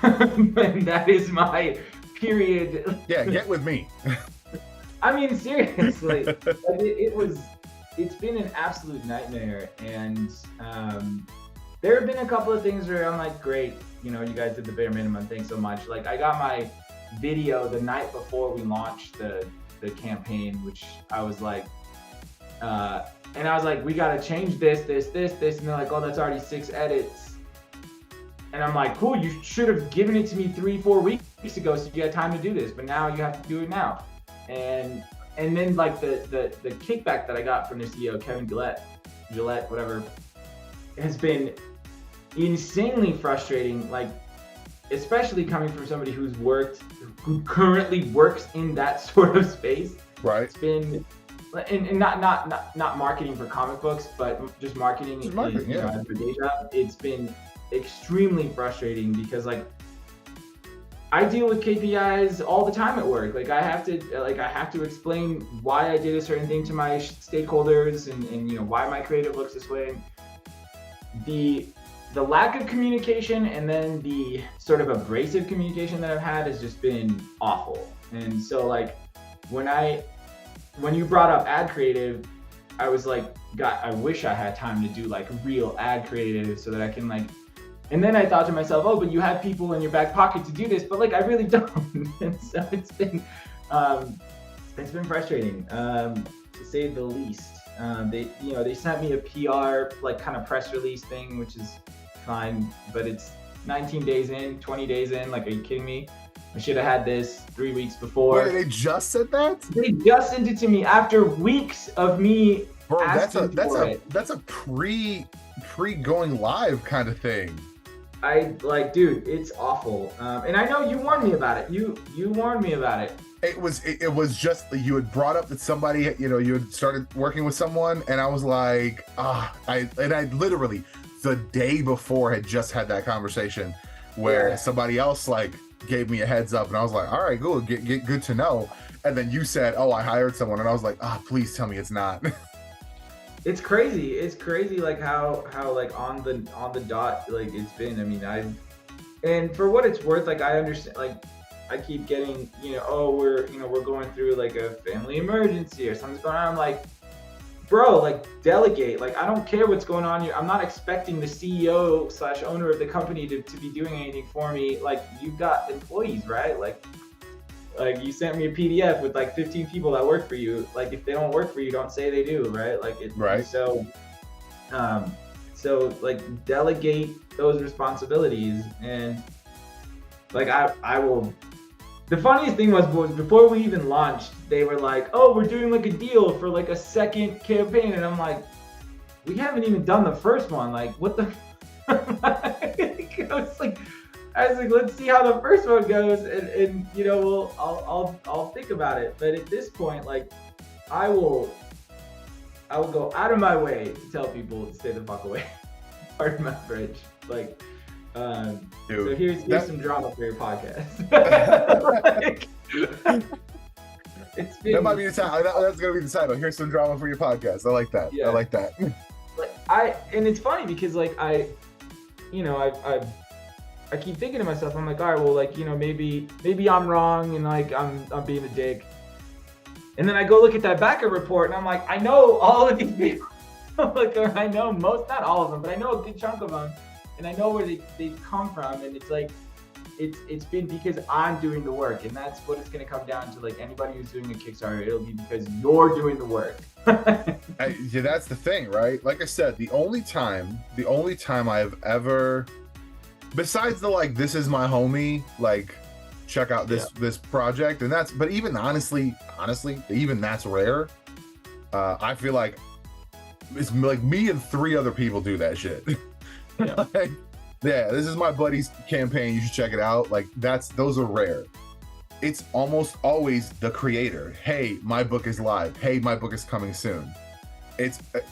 And that is my period. Yeah, get with me. I mean, seriously, it's been an absolute nightmare. And there have been a couple of things where I'm like, great, you guys did the bare minimum, thanks so much. Like, I got my video the night before we launched the campaign, which I was like, and I was like, we gotta change this, and they're like, oh, that's already 6 edits. And I'm like, cool, you should have given it to me 3-4 weeks ago so you had time to do this, but now you have to do it now. And then like the kickback that I got from the CEO, Kevin Gillette, whatever, has been insanely frustrating, like, especially coming from somebody who currently works in that sort of space. Right. It's been, and not marketing for comic books, but just marketing, for day job. It's been extremely frustrating because, like, I deal with KPIs all the time at work. Like, I have to explain why I did a certain thing to my stakeholders and why my creative looks this way. The lack of communication and then the sort of abrasive communication that I've had has just been awful. And so, like, when you brought up ad creative, I was like, God, I wish I had time to do like real ad creative so that I can, like, and then I thought to myself, oh, but you have people in your back pocket to do this, but like, I really don't. And so it's been frustrating, to say the least. They sent me a PR, like, kind of press release thing, which is fine, but it's 19 days in, 20 days in. Like, are you kidding me? I should have had this 3 weeks before. Wait, they just said that? They just sent it to me after weeks of me asking for it. That's a pre going live kind of thing. I like, dude, it's awful. And I know you warned me about it. You warned me about it. It was just you had brought up that somebody, you had started working with someone, and I was like, I literally the day before had just had that conversation where somebody else like gave me a heads up, and I was like, all right, good, get good to know. And then you said, oh, I hired someone, and I was like, please tell me it's not. It's crazy. It's crazy, like how like on the dot like it's been. I mean, and for what it's worth, like I understand, like I keep getting, we're going through like a family emergency or something's going on. I'm like, bro, like delegate. Like I don't care what's going on here. I'm not expecting the CEO/owner of the company to be doing anything for me. Like you've got employees, right? Like you sent me a PDF with like 15 people that work for you. Like if they don't work for you, don't say they do, right? Like right. So like delegate those responsibilities, and like I will. The funniest thing was before we even launched, they were like, oh, we're doing like a deal for like a second campaign. And I'm like, we haven't even done the first one. Like, what the? I was like, let's see how the first one goes. And I'll think about it. But at this point, like, I will go out of my way to tell people to stay the fuck away. Pardon my French. Like, dude, so here's some drama for your podcast. It's been, that might be the time. That's gonna be the title. Here's some drama for your podcast. I like that. Yeah. I like that. And it's funny because like I keep thinking to myself, I'm like, all right, well, like maybe I'm wrong and like I'm being a dick. And then I go look at that backup report and I'm like, I know all of these people. Like, or I know most, not all of them, but I know a good chunk of them. And I know where they've come from, and it's like, it's been because I'm doing the work, and that's what it's gonna come down to. Like anybody who's doing a Kickstarter, it'll be because you're doing the work. Yeah, that's the thing, right? Like I said, the only time I've ever, besides the like, this is my homie, like check out this project, and but even honestly, even that's rare. I feel like it's like me and 3 other people do that shit. Yeah. This is my buddy's campaign, you should check it out. Like those are rare. It's almost always the creator. Hey, my book is live. Hey, my book is coming soon.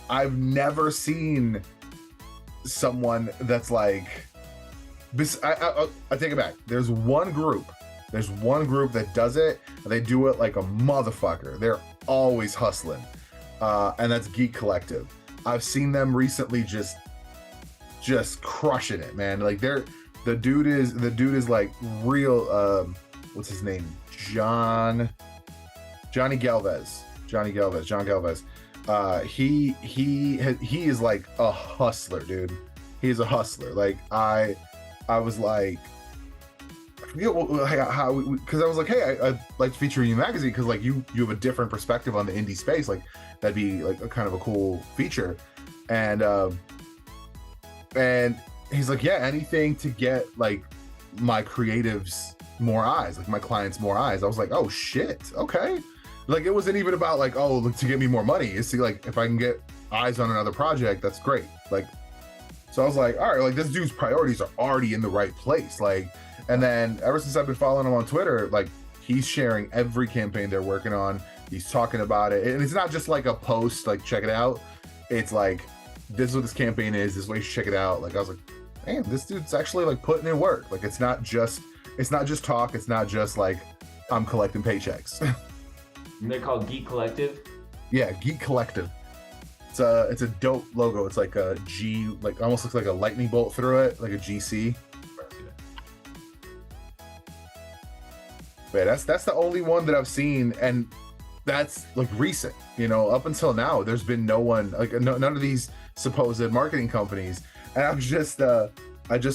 I've never seen someone that's like I take it back. There's one group that does it, and they do it like a motherfucker. They're always hustling. And that's Geek Collective. I've seen them recently just crushing it, man. Like the dude is like real what's his name? John Galvez. He is like a hustler, dude. He's a hustler. Like I was like, I forget how because I was like, hey, I'd like to feature you in your magazine because like you have a different perspective on the indie space. Like that'd be like a kind of a cool feature. And he's like, yeah, anything to get like my creatives more eyes, like my clients more eyes. I was like, oh shit, okay. Like it wasn't even about like, oh, to get me more money. It's like if I can get eyes on another project, that's great. Like, so I was like, all right, like this dude's priorities are already in the right place. Like, and then ever since I've been following him on Twitter, like he's sharing every campaign they're working on. He's talking about it, and it's not just like a post, like check it out. It's like, this is what this campaign is, this way you should check it out. Like I was like, man, this dude's actually like putting in work. Like it's not just talk, it's not just like I'm collecting paychecks. And they're called Geek Collective? Yeah, Geek Collective. It's a dope logo. It's like a G, like almost looks like a lightning bolt through it, like a GC. But that's the only one that I've seen, and that's like recent. Up until now, there's been no one, like none of these supposed marketing companies. And I just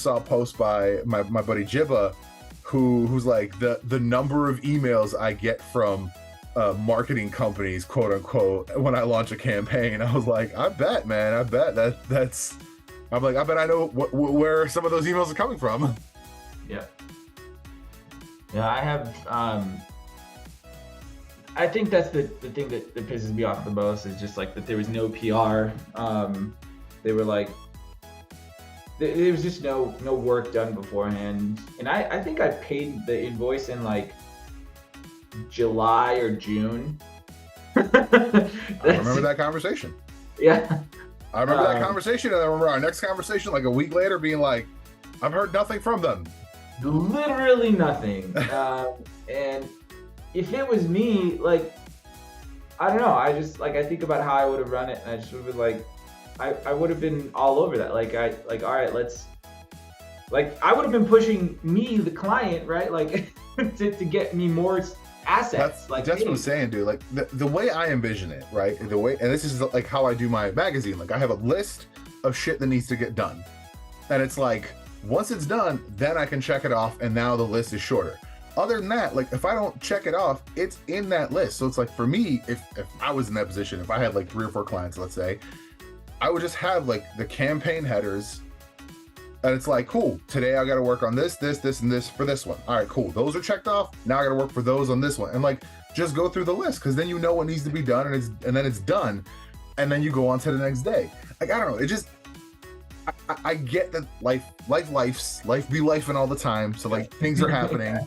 saw a post by my buddy Jibba, who's like the number of emails I get from marketing companies, quote unquote, when I launch a campaign. I was like, I bet, man, I bet I'm like, I bet I know where some of those emails are coming from. Yeah, I have I think that's the thing that pisses me off the most is just like that there was no PR. They were like, there was just no work done beforehand. And I think I paid the invoice in like July or June. I remember that conversation. Yeah. I remember that conversation, and I remember our next conversation like a week later being like, I've heard nothing from them. Literally nothing. And if it was me, like, I don't know, I just, like, I think about how I would have run it, and I just would have been like, I would have been all over that. Like, all right, I would have been pushing me, the client, right? Like, to get me more assets. That's what I'm saying, dude. Like the way I envision it, right? The way, and this is like how I do my magazine. Like I have a list of shit that needs to get done, and it's like once it's done, then I can check it off, and now the list is shorter. Other than that, like if I don't check it off, it's in that list. So it's like for me, if I was in that position, if I had like 3 or 4 clients, let's say, I would just have like the campaign headers. And it's like, cool, today I got to work on this, and this for this one. All right, cool. Those are checked off. Now I got to work for those on this one. And like, just go through the list, because then you know what needs to be done, and then it's done. And then you go on to the next day. Like, I don't know. It just, I get that life be lifing all the time. So like things are happening.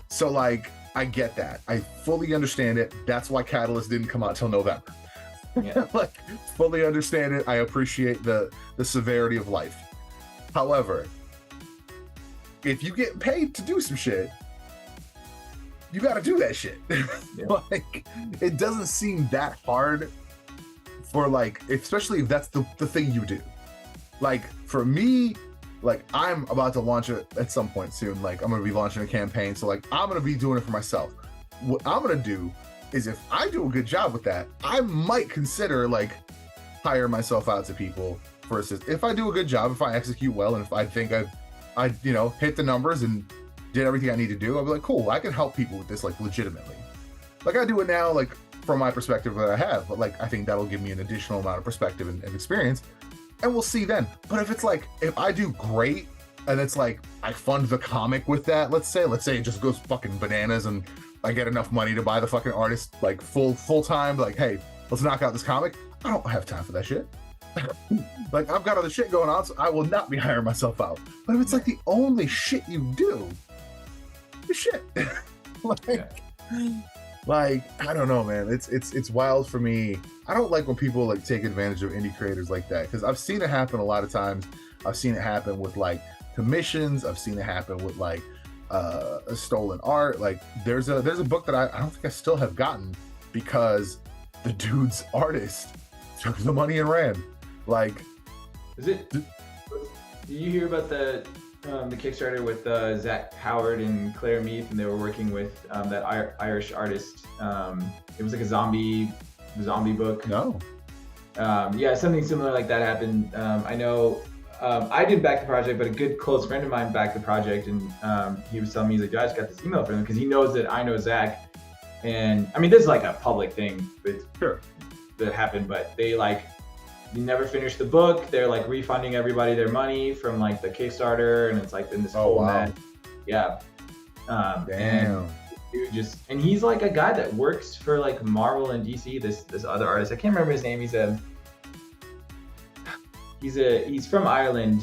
So like, I get that. I fully understand it. That's why Catalyst didn't come out till November. Yeah. Like, fully understand it. I appreciate the severity of life. However, if you get paid to do some shit, you got to do that shit. Yeah. Like, it doesn't seem that hard for like, especially if that's the thing you do. Like for me, like I'm about to launch it at some point soon. Like I'm going to be launching a campaign. So like, I'm going to be doing it for myself. What I'm going to do is if I do a good job with that, I might consider like hire myself out to people. Versus if I do a good job, if I execute well, and if I think I hit the numbers and did everything I need to do, I'll be like, cool, I can help people with this like legitimately. Like I do it now, like from my perspective that I have, but like I think that'll give me an additional amount of perspective and experience, and we'll see then. But if it's like, if I do great and it's like I fund the comic with that, let's say it just goes fucking bananas and I get enough money to buy the fucking artist like full time, like, hey, let's knock out this comic. I don't have time for that shit. Like I've got other shit going on, so I will not be hiring myself out. But if it's like the only shit you do, it's shit. Like I don't know, man. It's wild for me. I don't like when people like take advantage of indie creators like that, because I've seen it happen a lot of times. I've seen it happen with like commissions. I've seen it happen with like stolen art. Like there's a book that I don't think I still have gotten because the dude's artist took the money and ran. Like, is it? Did you hear about the Kickstarter with Zach Howard and Claire Meath, and they were working with that Irish artist? It was like a zombie book. No. Yeah, something similar like that happened. I know. I didn't back the project, but a good close friend of mine backed the project, and he was telling me, he's like, I just got this email from him because he knows that I know Zach, and I mean, this is like a public thing, sure, that happened, but they like. You never finished the book. They're like refunding everybody their money from like the Kickstarter, and it's like in this whole mess. Yeah. Damn. And and he's like a guy that works for like Marvel and DC. This other artist, I can't remember his name. He's from Ireland,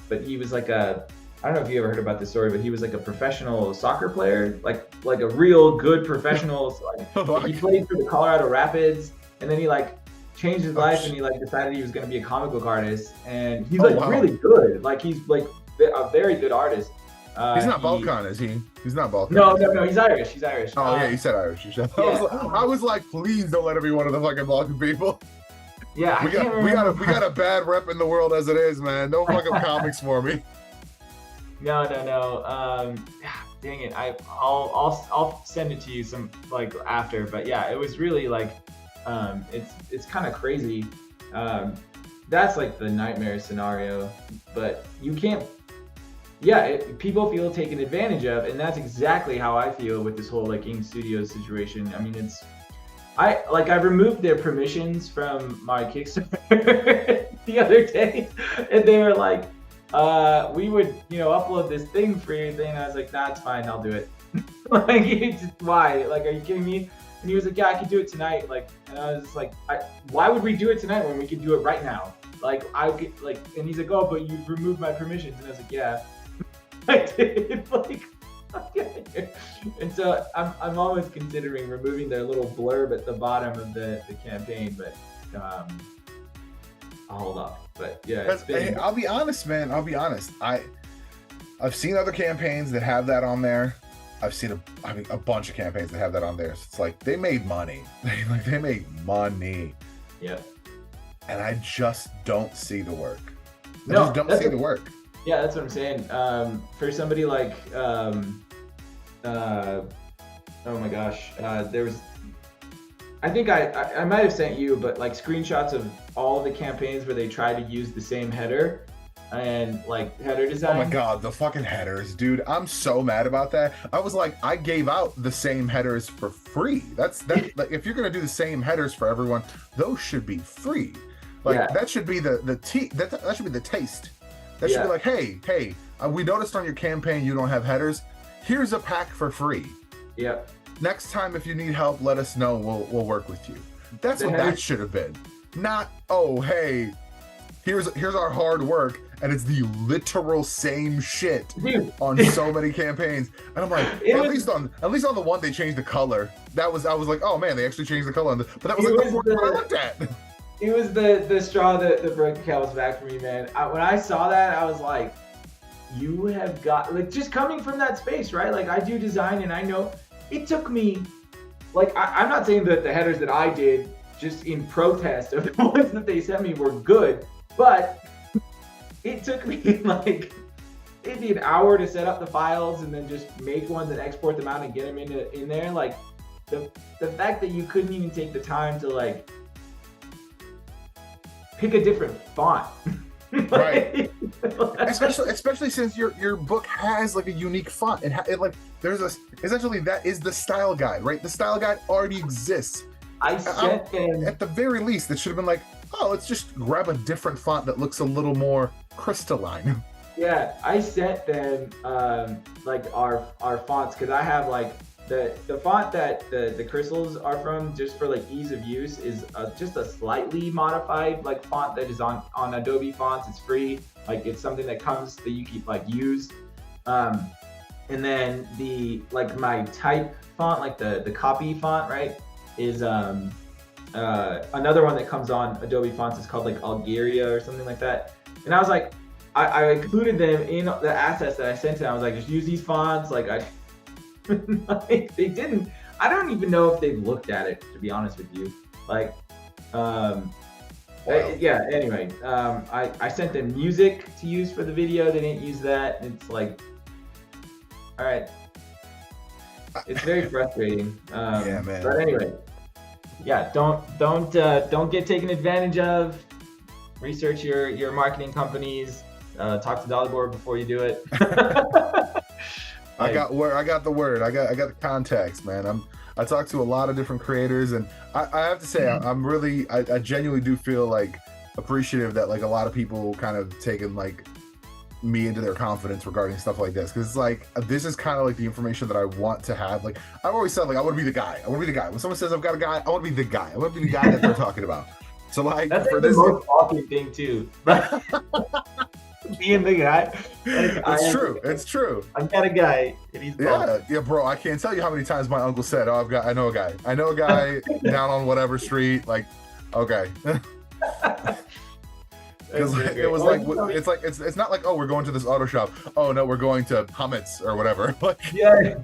but he was like I don't know if you ever heard about this story, but he was like a professional soccer player, like a real good professional. Like, he played for the Colorado Rapids, and then he like changed his life, and he like decided he was going to be a comic book artist, and he's really good. Like he's like a very good artist. He's not Balkan, is he? He's not Balkan. No, he's Irish. He's Irish. Oh yeah, you said Irish. I was like, please don't let it be one of the fucking Balkan people. Yeah, we got a bad rep in the world as it is, man. Don't fuck up comics for me. No. Dang it. I'll send it to you some like after, but yeah, it was really like. It's kind of crazy. That's like the nightmare scenario, but you can't. Yeah, people feel taken advantage of, and that's exactly how I feel with this whole like Ink Studios situation. I mean, I removed their permissions from my Kickstarter the other day, and they were like, we would upload this thing for your thing. I was like, nah, it's fine, I'll do it. Like, why? Like, are you kidding me? And he was like, yeah, I could do it tonight. Like, and I was just like, why would we do it tonight when we could do it right now? Like, I could, like, and he's like, oh, but you've removed my permissions. And I was like, yeah, I did. Like, okay. And so I'm always considering removing their little blurb at the bottom of the campaign, but I'll hold off. But yeah, I'll be honest, man. I'll be honest. I've seen other campaigns that have that on there. I've seen a bunch of campaigns that have that on there. So it's like they made money. They made money. Yeah. And I just don't see the work. I just don't see the work. Yeah, that's what I'm saying. For somebody like, oh my gosh, there was, I think I might have sent you, but like screenshots of all the campaigns where they try to use the same header and like header design. Oh my God, the fucking headers, dude. I'm so mad about that. I was like, I gave out the same headers for free. That's like, if you're gonna do the same headers for everyone, those should be free. Like that should be that should be the taste. That should be like, hey, we noticed on your campaign you don't have headers. Here's a pack for free. Yep. Next time, if you need help, let us know. We'll work with you. That's what that should have been. Not, oh, hey, here's our hard work, and it's the literal same shit on so many campaigns. And I'm like, at least on the one they changed the color. I was like, oh man, they actually changed the color on but that was like the fourth one I looked at. It was the straw that broke the camel's back for me, man. When I saw that, I was like, you have got, like, just coming from that space, right? Like, I do design, and I know it took me, like, I'm not saying that the headers that I did just in protest of the ones that they sent me were good, but it took me like maybe an hour to set up the files and then just make ones and export them out and get them in there. Like, the fact that you couldn't even take the time to like pick a different font. Right. especially since your book has like a unique font. It like there's essentially that is the style guide, right? The style guide already exists. I sent them at the very least. It should have been like, oh, let's just grab a different font that looks a little more crystalline. Yeah, I sent them like our fonts, because I have like the font that the crystals are from, just for like ease of use, is just a slightly modified like font that is on Adobe Fonts. It's free. Like, it's something that comes that you keep like use. And then the like my type font, like the copy font, right, is another one that comes on Adobe Fonts. It's called like Algeria or something like that. And I was like, I included them in the assets that I sent to. I was like, just use these fonts. Like, like, they didn't. I don't even know if they've looked at it, to be honest with you. Like, yeah. Anyway, I sent them music to use for the video. They didn't use that. It's like, all right. It's very frustrating. Yeah, man. But anyway, yeah. Don't get taken advantage of. Research your marketing companies. Talk to Dalibor before you do it. I got the word. I got the contacts, man. I talked to a lot of different creators, and I have to say, I genuinely do feel like appreciative that like a lot of people kind of taken like me into their confidence regarding stuff like this, because it's like this is kind of like the information that I want to have. Like, I've always said, like, I want to be the guy. I want to be the guy. When someone says I've got a guy, I want to be the guy. I want to be the guy that they're talking about. So like, that's for like this the most awkward thing too. Being the guy. Like, it's true. I've got a guy, and he's yeah, bro. I can't tell you how many times my uncle said, "Oh, I know a guy down on whatever street." Like, okay. Because it was like, it's not like, oh, we're going to this auto shop. Oh no, we're going to Hamet's or whatever. Like, yeah.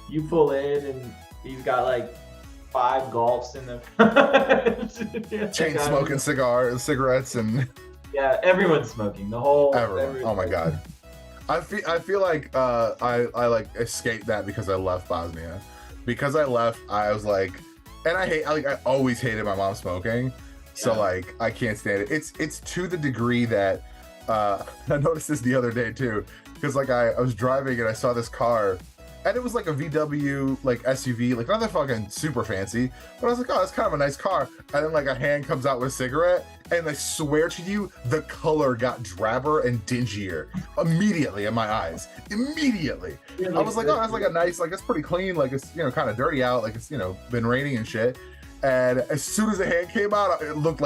You pull in, and he's got like 5 Golfs in the chain smoking cigarettes, and yeah, everyone's smoking. The whole everyone. Oh my god. I feel like I like escaped that because I left Bosnia. Because I left, I was like, and I always hated my mom smoking. So like, I can't stand it. It's to the degree that I noticed this the other day too, because like I was driving and I saw this car, And it was like a VW like SUV, like nothing fucking super fancy. But I was like, oh, that's kind of a nice car. And then like a hand comes out with a cigarette, and I swear to you, the color got drabber and dingier immediately in my eyes. Immediately. I was like, oh, that's like a nice, like it's pretty clean, like it's, you know, kind of dirty out, like it's, you know, been raining and shit. And as soon as the hand came out, it looked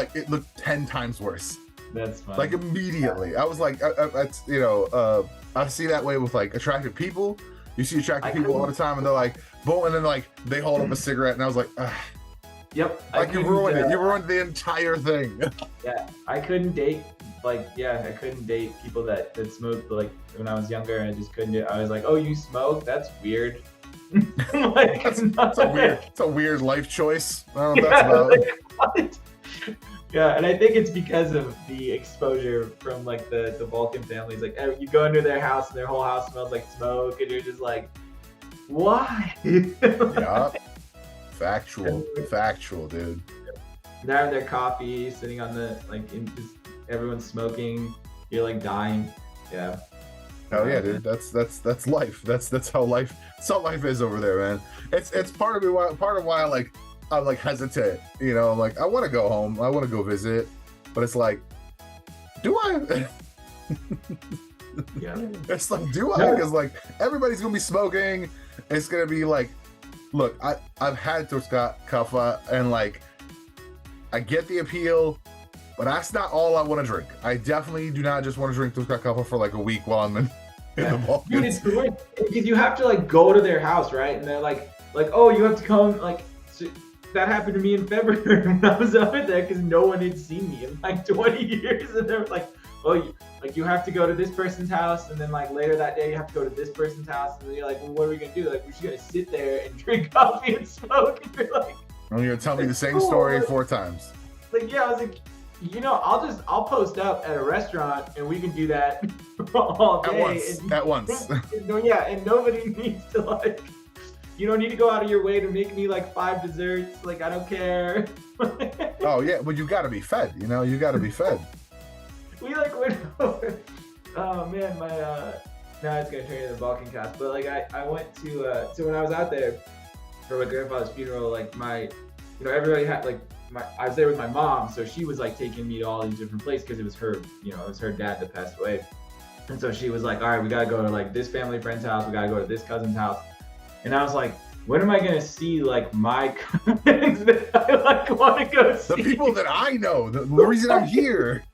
10 times worse. That's funny. Like immediately. I was like, that's, you know, I see that way with like attractive people. You see attractive people all the time, and they're like, boom, and then like they hold up a cigarette, and I was like, ugh. Yep. Like you ruined it. You ruined the entire thing. Yeah, I couldn't date. I couldn't date people that smoked. Like when I was younger, I just couldn't do it. I was like, oh, you smoke? That's weird. Like, it's a weird life choice. I don't know what that's about. Like, yeah, and I think it's because of the exposure from like the Balkan families. Like you go into their house and their whole house smells like smoke, and you're just like, why? Yeah, factual, dude. They're having their coffee, sitting on the everyone's smoking. You're like dying. Yeah. Oh yeah, dude. That's life. That's how life is over there, man. It's part of why I'm like hesitant, you know. I'm like, I want to go home, I want to go visit, but it's like, do I? Yeah. It's like, do I? Because like everybody's gonna be smoking. It's gonna be like, look, I've had Truska Kafa, and like, I get the appeal, but that's not all I want to drink. I definitely do not just want to drink Truska Kafa for like a week while I'm in the Balkans. Dude, it's weird because you have to like go to their house, right? And they're like, oh, you have to come like. So, that happened to me in February when I was over there because no one had seen me in like 20 years, and they were like, oh, you have to go to this person's house, and then like later that day you have to go to this person's house, and then you're like, well, what are we gonna do? Like, we're just gonna sit there and drink coffee and smoke, and you're like, and you're gonna tell me the same story 4 times. Like, yeah, I was like, you know, I'll post up at a restaurant and we can do that all day at once. Yeah, and nobody needs to like. You don't need to go out of your way to make me like 5 desserts. Like, I don't care. Oh yeah, but you gotta be fed. You know, you gotta be fed. We like went over. Oh man, now it's gonna turn into the Balkan cast. But like, I went to so when I was out there for my grandfather's funeral, like everybody had like I was there with my mom, so she was like taking me to all these different places because it was her, you know, it was her dad that passed away, and so she was like, all right, we gotta go to like this family friend's house, we gotta go to this cousin's house. And I was like, when am I gonna see like my cousins that I like want to go see? The people that I know, the reason I'm here.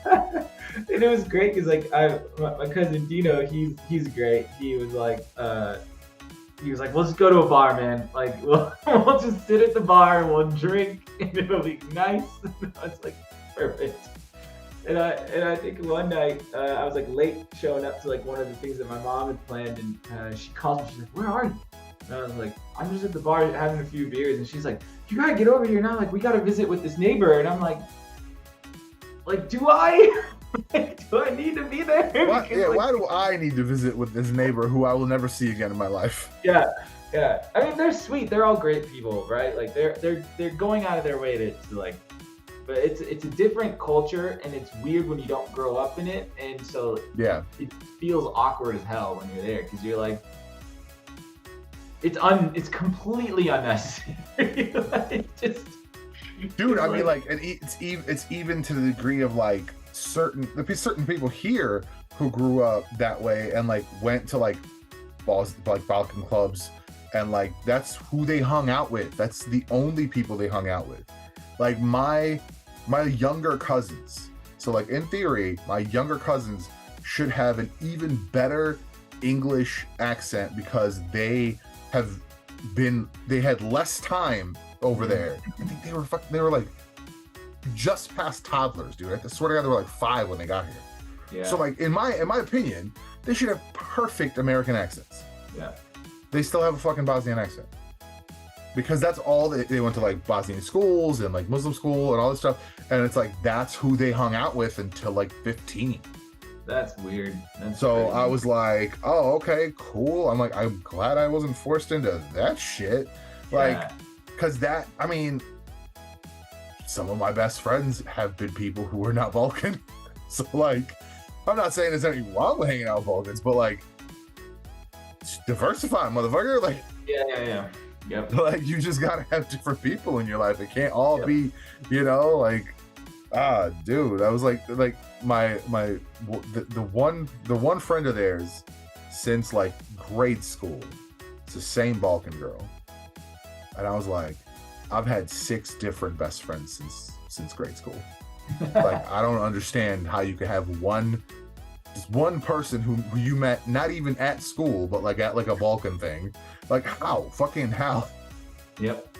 And it was great because like my cousin Dino, he's great. He was like, we'll just go to a bar, man. Like we'll just sit at the bar and we'll drink and it'll be nice. And I was like, perfect. And I think one night I was like late showing up to like one of the things that my mom had planned, and she called me. She's like, "Where are you?" And I was like, "I'm just at the bar having a few beers." And she's like, "You gotta get over here now. Like, we gotta visit with this neighbor." And I'm like, do I? Do I need to be there? Why do I need to visit with this neighbor who I will never see again in my life? Yeah. I mean, they're sweet. They're all great people, right? Like they're going out of their way to like. But it's a different culture, and it's weird when you don't grow up in it, and so yeah, it feels awkward as hell when you're there because you're like, it's completely unnecessary. Like, just, dude, I mean, like, it's even to the degree of like certain people here who grew up that way and like went to like Balkan clubs, and like that's who they hung out with. That's the only people they hung out with. Like my younger cousins. So like in theory, my younger cousins should have an even better English accent because they had less time over there. I think they were like just past toddlers, dude. I swear to God, they were like 5 when they got here. Yeah. So like in my opinion, they should have perfect American accents. Yeah. They still have a fucking Bosnian accent. Because that's all they went to like Bosnian schools and like Muslim school and all this stuff, and it's like that's who they hung out with until like 15. That's weird. So crazy. I was like, oh, okay, cool. I'm like, I'm glad I wasn't forced into that shit. Like, because that, I mean, some of my best friends have been people who were not Balkan. So like, I'm not saying there's anything wrong with hanging out with Balkans, but like, diversify, motherfucker. Like, yeah. Yep. Like, you just gotta have different people in your life. It can't all be, like, dude. I was like the one friend of theirs since like grade school. It's the same Balkan girl, and I was like, I've had 6 different best friends since grade school. Like, I don't understand how you could have just one person who you met not even at school, but like at like a Balkan thing. Like, how? Fucking how? Yep.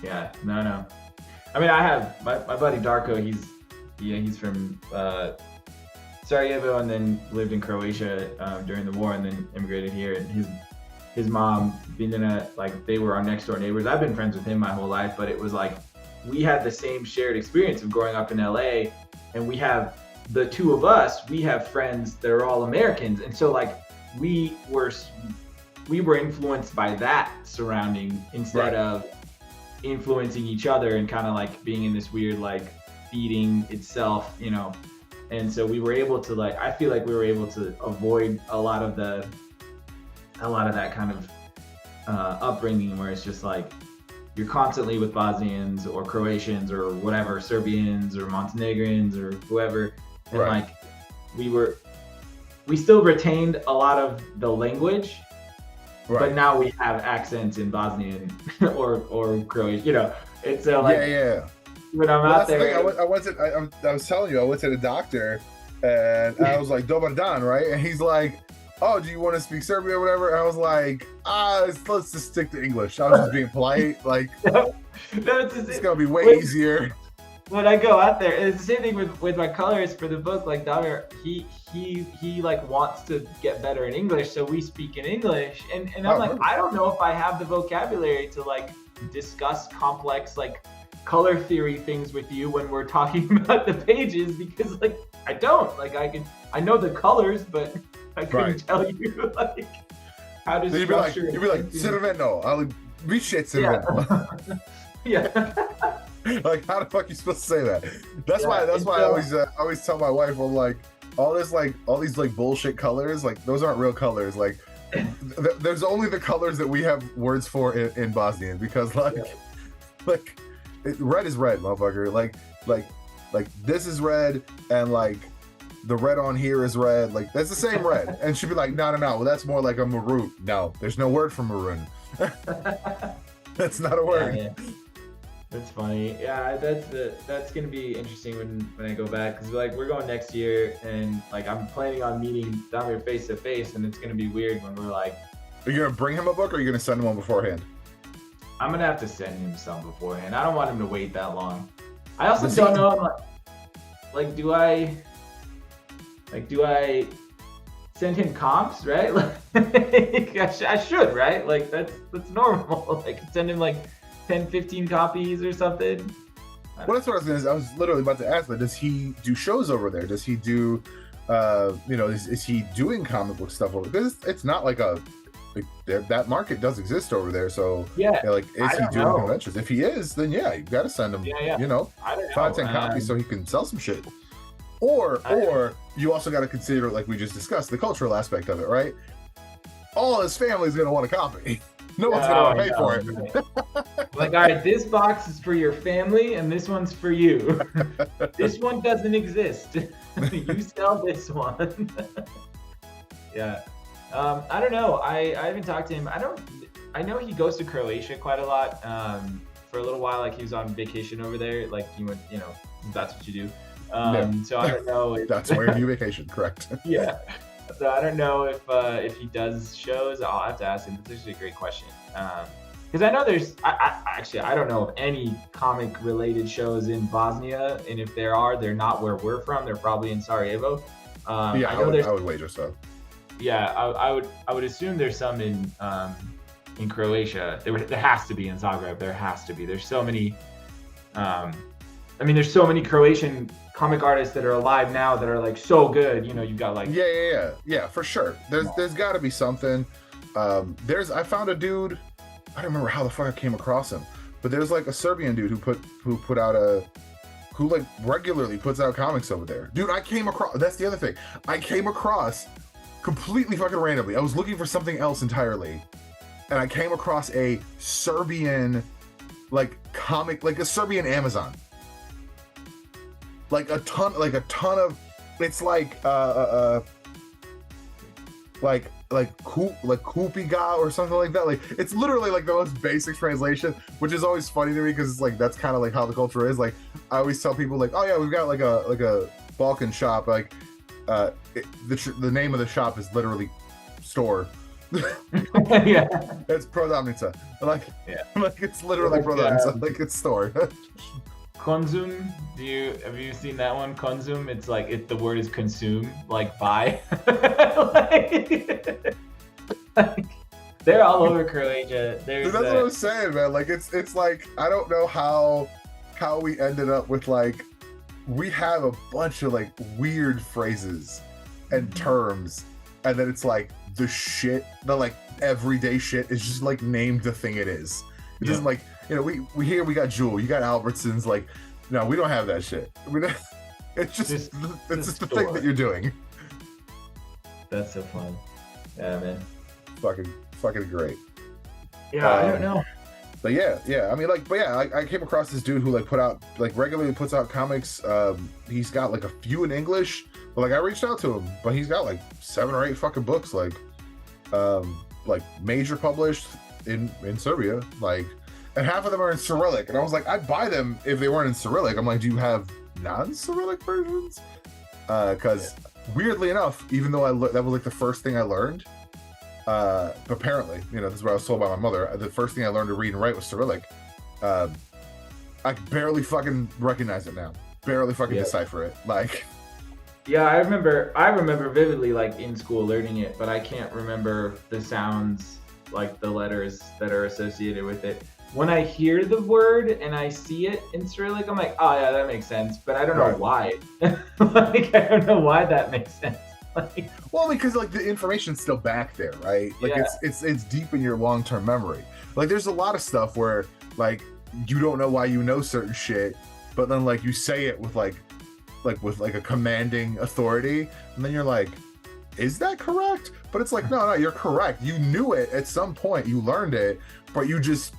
Yeah. No. I mean, I have my buddy Darko. He's from Sarajevo, and then lived in Croatia during the war, and then immigrated here. And his mom, they were our next door neighbors. I've been friends with him my whole life, but it was like we had the same shared experience of growing up in LA, and we have the two of us. We have friends that are all Americans, and so like we were influenced by that surrounding instead of influencing each other and kind of like being in this weird like feeding itself, and so we were able to I feel like we were able to avoid a lot of that kind of upbringing where it's just like you're constantly with Bosnians or Croatians or whatever, Serbians or Montenegrins or whoever, and like we still retained a lot of the language. Right. But now we have accents in Bosnian or Croatian, It's yeah. When I'm out there, I was telling you, I went to the doctor, and I was like, "Dobar dan," right? And he's like, "Oh, do you want to speak Serbian or whatever?" And I was like, let's just stick to English. I was just being polite, like, it's gonna be way easier. When I go out there, it's the same thing with my colorist for the book. Like Damir, he like wants to get better in English, so we speak in English. And I'm like, I don't know if I have the vocabulary to like discuss complex like color theory things with you when we're talking about the pages, because like I don't. Like I know the colors, but I couldn't tell you like how to structure. You'd be like, Cerveno, I'll be shit Cerveno. Yeah. Like, how the fuck are you supposed to say that? That's why I always tell my wife, I'm like, all these bullshit colors, like those aren't real colors. Like there's only the colors that we have words for in Bosnian, because red is red, motherfucker. Like this is red, and like the red on here is red. Like that's the same red. And she'd be like, no, well, that's more like a maroon. No, there's no word for maroon. That's not a word. Yeah. That's funny. Yeah, that's gonna be interesting when I go back, because like we're going next year, and like I'm planning on meeting Damir face to face, and it's gonna be weird when we're like. Are you gonna bring him a book, or are you gonna send him one beforehand? I'm gonna have to send him some beforehand. I don't want him to wait that long. I also don't know. Like, do I send him comps, right? Like, I should, right? Like that's normal. Like send him like 10, 15 copies or something. Well, that's what I was literally about to ask. Like, does he do shows over there? Does he do, is he doing comic book stuff over there? Because it's not like that market does exist over there. So is he doing conventions? If he is, then yeah, you got to send him, 5, 10 copies so he can sell some shit. Or you also got to consider, like we just discussed, the cultural aspect of it, right? All his family's gonna want a copy. No one's gonna want to pay for it. Like, all right, this box is for your family, and this one's for you. This one doesn't exist. You sell this one. Yeah. I don't know. I haven't talked to him. I know he goes to Croatia quite a lot. For a little while, like he was on vacation over there. Like he went, that's what you do. So I don't know. That's where you vacation, correct? Yeah. So I don't know if he does shows. I'll have to ask him. That's actually a great question. Because I know I don't know of any comic related shows in Bosnia, and if there are, they're not where we're from. They're probably in Sarajevo. I would wager so. Yeah, I would assume there's some in Croatia. There has to be in Zagreb. There has to be. There's so many. There's so many Croatian comic artists that are alive now that are like so good. You've got like yeah, for sure. There's got to be something. I found a dude. I don't remember how the fuck I came across him, but there's like a Serbian dude who like regularly puts out comics over there. Dude, that's the other thing. I came across completely fucking randomly. I was looking for something else entirely, and I came across a Serbian like comic, like a Serbian Amazon. Like a ton of, it's like Kupiga or something like that. Like it's literally like the most basic translation, which is always funny to me because it's like that's kind of like how the culture is. Like I always tell people like, oh yeah, we've got like a Balkan shop. Like the name of the shop is literally store. Yeah, it's Prodavnica. Like yeah, like it's literally Prodavnica. Like it's store. Konzum, have you seen that one? Konzum, it's like the word is consume, like buy. like, they're all over Croatia. Dude, that's what I was saying, man. Like it's like I don't know how we ended up with like we have a bunch of like weird phrases and terms, and then it's like the shit, the like everyday shit is just like named the thing it is. It doesn't like, you know, we got Jewel, you got Albertsons, like no, we don't have that shit. It's just it's just the thing that you're doing. That's so fun. Yeah, man. Fucking great. Yeah, I don't know. But yeah. I mean, like, but yeah, I came across this dude who like regularly puts out comics. He's got like a few in English, but like I reached out to him, but he's got like 7 or 8 fucking books, like major published in Serbia, like, and half of them are in Cyrillic. And I was like, I'd buy them if they weren't in Cyrillic. I'm like, do you have non-Cyrillic versions? Because weirdly enough, even though that was like the first thing I learned. Apparently, you know, this is what I was told by my mother. The first thing I learned to read and write was Cyrillic. I barely fucking recognize it now. Barely fucking decipher it. Like, yeah, I remember vividly, like in school learning it, but I can't remember the sounds, like the letters that are associated with it. When I hear the word and I see it in Cyrillic, I'm like, oh yeah, that makes sense. But I don't know why. Like, I don't know why that makes sense. Like, well, because like the information's still back there, right? Like it's deep in your long-term memory. Like there's a lot of stuff where like you don't know why you know certain shit, but then like you say it with like with a commanding authority, and then you're like, is that correct? But it's like, no, you're correct. You knew it at some point, you learned it, but you just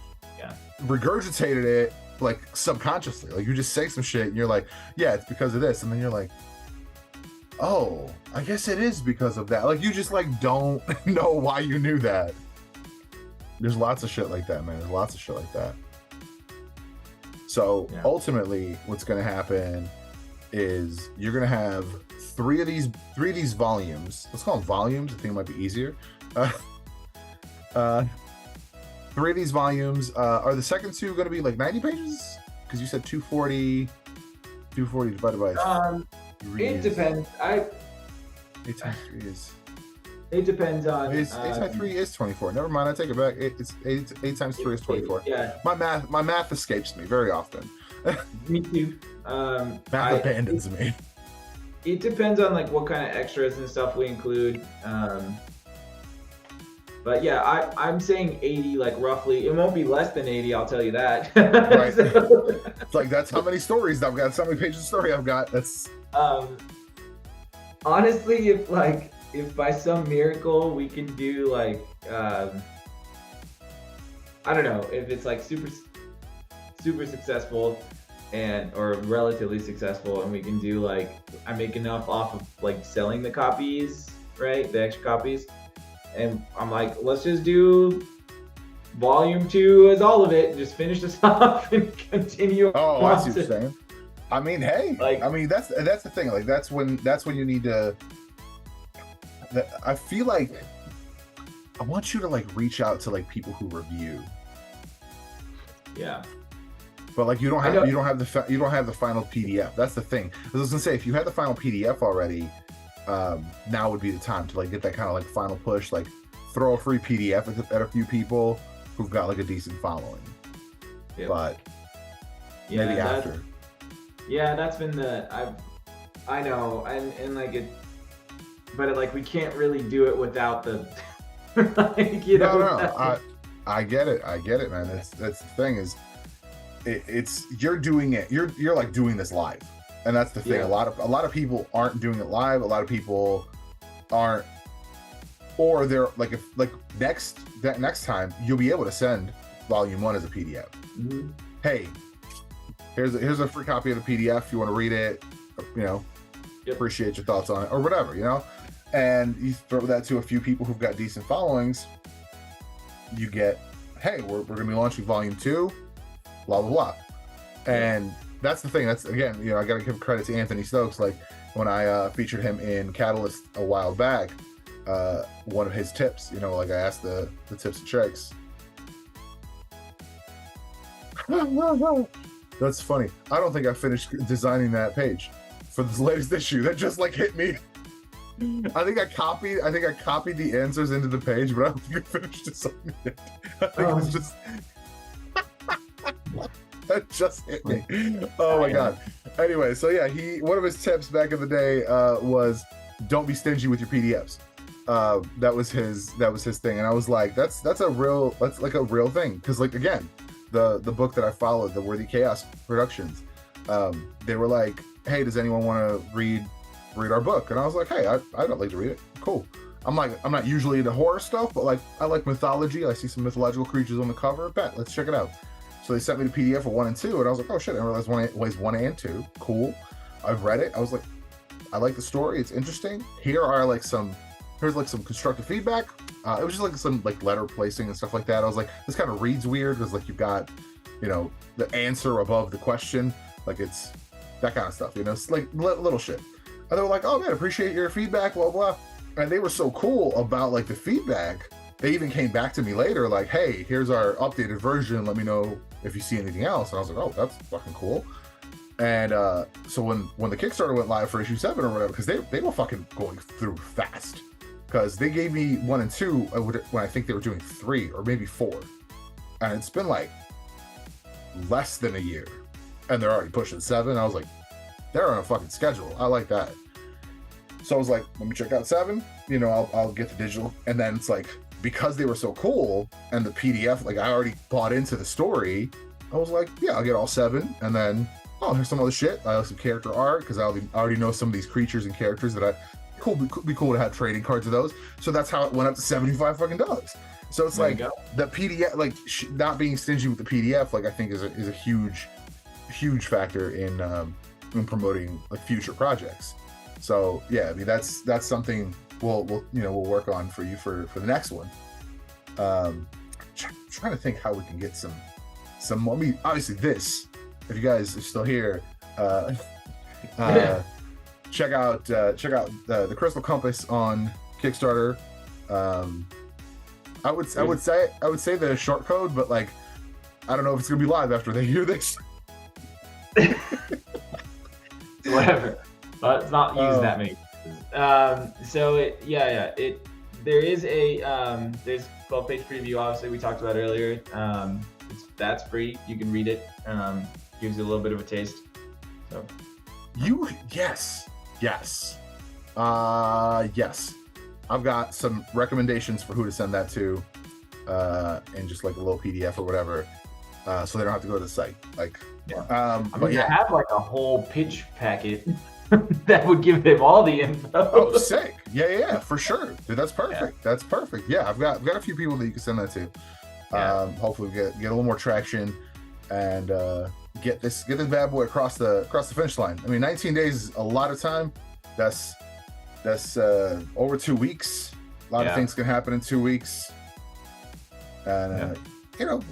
regurgitated it like subconsciously. Like you just say some shit and you're like, yeah, it's because of this, and then you're like, oh, I guess it is because of that. Like you just like don't know why you knew that. There's lots of shit like that, man. There's lots of shit like that. So ultimately what's going to happen is you're going to have three of these volumes. Let's call them volumes. I think it might be easier. 3 of these volumes. Are the second 2 going to be like 90 pages? Because you said 240 divided by 3. It depends. 8 times 3 is. It depends on. 8 times 3 is 24. Never mind. I take it back. It's 8 times 3 is 24. Yeah. My math escapes me very often. Me too. Math abandons me. It depends on like what kind of extras and stuff we include. But yeah, I'm saying 80, like roughly. It won't be less than 80, I'll tell you that. Right. It's like that's how many stories I've got. That's how many pages of story I've got. That's. Honestly, if by some miracle we can do like, I don't know, if it's like super successful or relatively successful, and we can do like, I make enough off of like selling the copies, right? The extra copies. And I'm like, let's just do volume 2 as all of it and just finish this off and continue. Oh, I see what you're saying. I mean, hey, like, I mean, that's the thing. Like, that's when you need to. I feel like I want you to like reach out to like people who review. Yeah. But like you don't have the final PDF. That's the thing. I was gonna say, if you had the final PDF already, now would be the time to like get that kind of like final push. Like throw a free PDF at a few people who've got like a decent following. Yep. But maybe after. Yeah, that's been I know, and like it, but like we can't really do it without the, like, you know. No, I get it, man. That's the thing is, it's you're doing it. You're like doing this live, and that's the thing. Yeah. A lot of people aren't doing it live. A lot of people aren't or they're like, if like next time you'll be able to send volume 1 as a PDF. Mm-hmm. Hey, here's a free copy of the PDF. You want to read it, you know, appreciate your thoughts on it or whatever, you know. And you throw that to a few people who've got decent followings, you get, hey, we're going to be launching volume 2, blah, blah, blah. And that's the thing. That's, again, you know, I got to give credit to Anthony Stokes. Like, when I featured him in Catalyst a while back, one of his tips, you know, like I asked the tips and tricks. That's funny. I don't think I finished designing that page for this latest issue. That just like hit me. I think I copied the answers into the page, but I don't think I finished designing it. I think it was just that just hit me. Oh my god. Anyway, so yeah, one of his tips back in the day was don't be stingy with your PDFs. That was his thing, and I was like, that's like a real thing, because like, again, the book that I followed, the Worthy Chaos Productions, they were like, hey, does anyone want to read our book? And I was like, hey, I'd like to read it. Cool. I'm not usually into horror stuff, but like, I like mythology. I see some mythological creatures on the cover. Bet, let's check it out. So they sent me the PDF of 1 and 2, and I was like, oh shit, I realized one and 2. Cool. I've read it. I was like, I like the story. It's interesting. Here's some constructive feedback. It was just like some like letter placing and stuff like that. I was like, this kind of reads weird because like you've got, you know, the answer above the question. Like, it's that kind of stuff, you know, it's like little shit. And they were like, oh man, appreciate your feedback, blah, blah. And they were so cool about like the feedback. They even came back to me later like, hey, here's our updated version. Let me know if you see anything else. And I was like, oh, that's fucking cool. And so when the Kickstarter went live for issue 7 or whatever, because they were fucking going through fast. Because they gave me 1 and 2 when I think they were doing 3 or maybe 4. And it's been like less than a year. And they're already pushing 7. I was like, they're on a fucking schedule. I like that. So I was like, let me check out 7. You know, I'll get the digital. And then it's like, because they were so cool and the PDF, like I already bought into the story, I was like, yeah, I'll get all 7. And then, oh, here's some other shit. I have some character art because I already know some of these creatures and characters that be cool to have trading cards of those. So that's how it went up to $75 fucking dollars. So it's like the PDF, like not being stingy with the PDF, like I think is a huge factor in promoting like future projects. So yeah, I mean that's something we'll work on for you for the next one. Trying to think how we can get some more. I mean, obviously this, if you guys are still here, check out the Crystal Compass on Kickstarter. I would say the short code, but like I don't know if it's gonna be live after they hear this. Whatever. Let's not use that many. There is a there's 12-page preview. Obviously, we talked about earlier. That's free. You can read it. Gives you a little bit of a taste. So. Yes. I've got some recommendations for who to send that to, and just like a little PDF or whatever, so they don't have to go to the site. Like, I have like a whole pitch packet that would give them all the info. Oh, sick! Yeah, for sure, dude. That's perfect. Yeah. That's perfect. Yeah, I've got a few people that you can send that to. Yeah. Hopefully, we get a little more traction and get this bad boy across the finish line. I mean, 19 days is a lot of time. That's over 2 weeks. A lot of things can happen in 2 weeks. And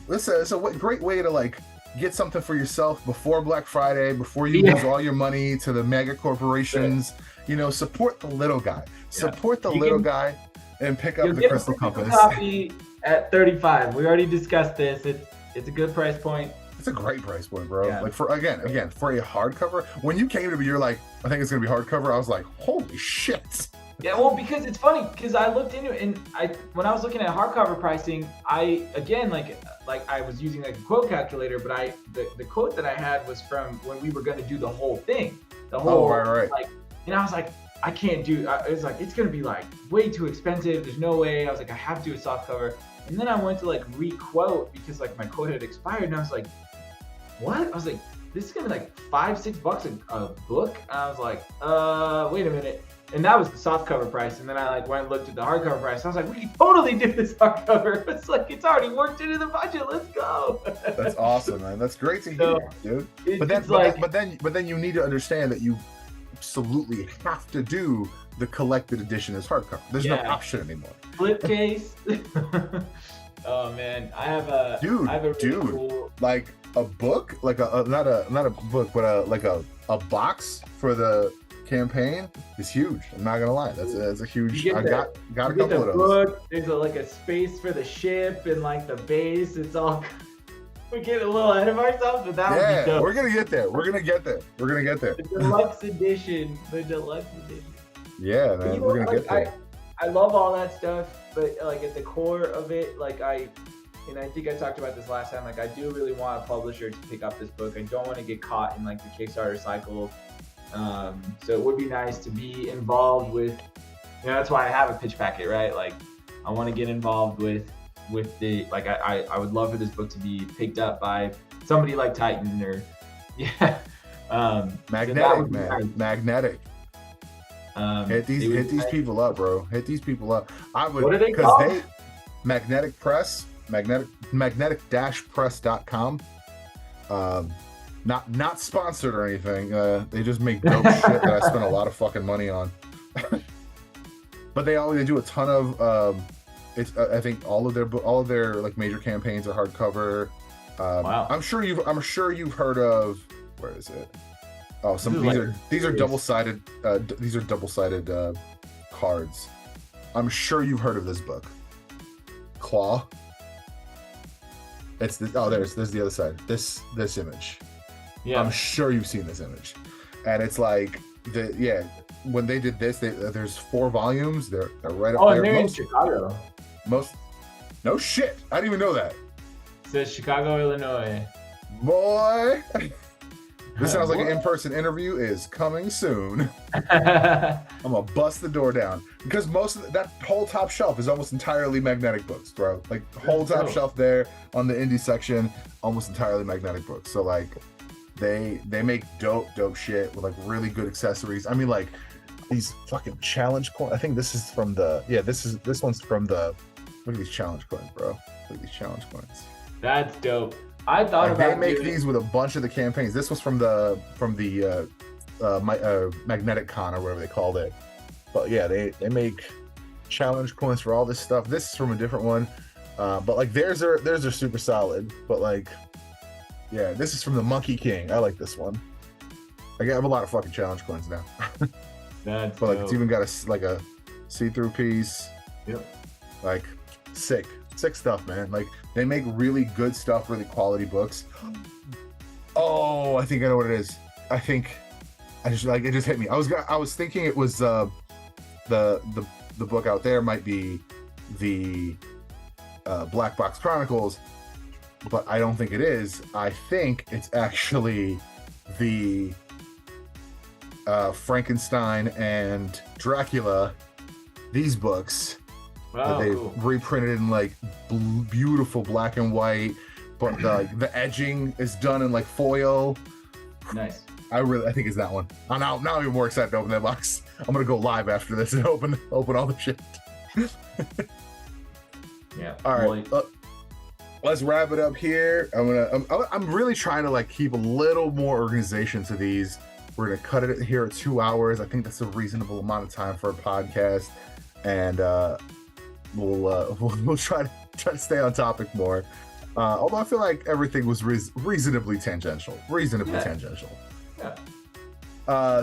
it's a great way to like get something for yourself before Black Friday, before you lose all your money to the mega corporations. You know, support the little guy. Support the little guy and pick up the Crystal Compass. Copy at $35. We already discussed this. It's a good price point. It's a great price point, bro. Yeah. Like for a hardcover. When you came to me, you're like, I think it's gonna be hardcover. I was like, holy shit. Yeah, well, because it's funny because I looked into it and when I was looking at hardcover pricing, I was using like a quote calculator, but the quote that I had was from when we were gonna do the whole thing. Right. Like, and I was like, I can't do. It was like it's gonna be like way too expensive. There's no way. I was like, I have to do a soft cover. And then I went to like re-quote because like my quote had expired, and I was like, what? I was like, this is gonna be like $5-6 a book. And I was like, wait a minute. and that was the soft cover price. And then I like went and looked at the hardcover price. I was like, we can totally do this hardcover. It's like it's already worked into the budget. Let's go. That's awesome, man. That's great to hear, dude. But then you need to understand that you absolutely have to do the collected edition as hardcover. There's no option anymore. Flip case. Oh man, I have a really cool... like a book, like not a book, but like a box for the campaign is huge. I'm not gonna lie, that's a huge. I got a couple of those. Book, there's like a space for the ship and like the base. It's all. We're getting a little ahead of ourselves, but that would be dope. We're gonna get there. The deluxe edition. Yeah, man, we're gonna get there. I love all that stuff, but like at the core of it, like I think I talked about this last time, like I do really want a publisher to pick up this book. I don't want to get caught in like the Kickstarter cycle. So it would be nice to be involved with, that's why I have a pitch packet, right? Like I want to get involved with the, like I would love for this book to be picked up by somebody like Titan or Magnetic, man. Nice. Magnetic. Hit these people up, bro. Hit these people up. I would. What are they called? Magnetic Press, magnetic-press.com. Not sponsored or anything. They just make dope shit that I spend a lot of fucking money on. But they do a ton of. I think all of their like major campaigns are hardcover. Wow. I'm sure you've heard of. Where is it? Oh, these are double-sided. These are double-sided cards. I'm sure you've heard of this book. Claw. It's there's the other side. This image. Yeah. I'm sure you've seen this image, and it's like when they did this, there's 4 volumes. They're right up there. And they're in Chicago. No shit. I didn't even know that. It says Chicago, Illinois. Boy. This sounds like an in-person interview is coming soon. I'm gonna bust the door down because most of that whole top shelf is almost entirely magnetic books, bro. Like the whole top shelf there on the indie section, almost entirely magnetic books. So like, they make dope shit with like really good accessories. I mean, like these fucking challenge coins. I think this is from the this one's from the. Look at these challenge coins, bro. Look at these challenge coins. That's dope. I thought about they make these with a bunch of the campaigns. This was from the Magnetic Con or whatever they called it. But yeah, they make challenge coins for all this stuff. This is from a different one, but like theirs are super solid. But like, yeah, this is from the Monkey King. I like this one. I have a lot of fucking challenge coins now. That's but like dope. it's even got a see-through piece. Yep. Like sick stuff, man. Like they make really good stuff, really quality books. Oh, I think I know what it is. I think it just hit me. I was thinking it was the book out there might be the Black Box Chronicles, but I don't think it is. I think it's actually the Frankenstein and Dracula, these books. Wow, that they cool. reprinted in like beautiful black and white, but the edging is done in like foil. Nice. I think it's that one. Now I'm even more excited to open that box. I'm gonna go live after this and open all the shit. Yeah. All right. Let's wrap it up here. I'm really trying to like keep a little more organization to these. We're gonna cut it here at 2 hours. I think that's a reasonable amount of time for a podcast, and we'll try to stay on topic more. Although I feel like everything was reasonably tangential. Yeah.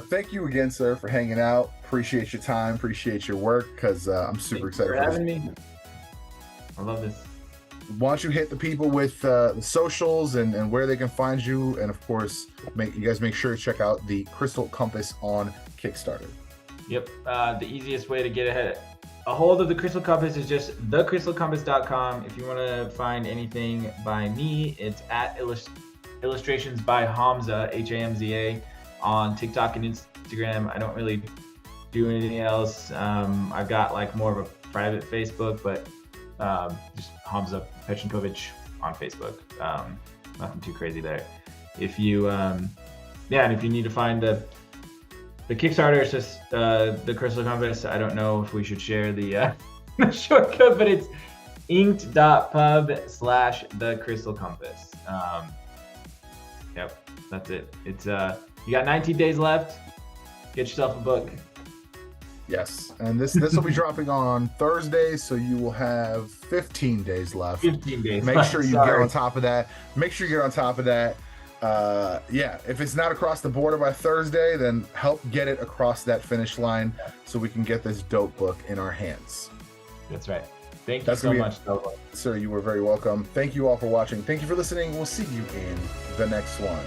Thank you again, sir, for hanging out. Appreciate your time. Appreciate your work, because I'm super excited for having me. I love this. Why don't you hit the people with the socials and where they can find you, and of course, you guys make sure to check out the Crystal Compass on Kickstarter. Yep. The easiest way to get a hold of the Crystal Compass is just thecrystalcompass.com. If you want to find anything by me, it's at illustrations by Hamza, Hamza, on TikTok and Instagram. I don't really do anything else. I've got like more of a private Facebook, but just Hamza Pečenković on Facebook. Nothing too crazy there. If you and if you need to find The Kickstarter is just the Crystal Compass. I don't know if we should share the shortcut, but it's inked.pub/the Crystal Compass. Yep, that's it. It's you got 19 days left. Get yourself a book. Yes, and this will be dropping on Thursday, so you will have 15 days left. 15 days. Make sure you get on top of that. Yeah, if it's not across the border by Thursday, then help get it across that finish line so we can get this dope book in our hands. That's right. Thank you so much, Dalibor. Sir, you were very welcome. Thank you all for watching. Thank you for listening. We'll see you in the next one.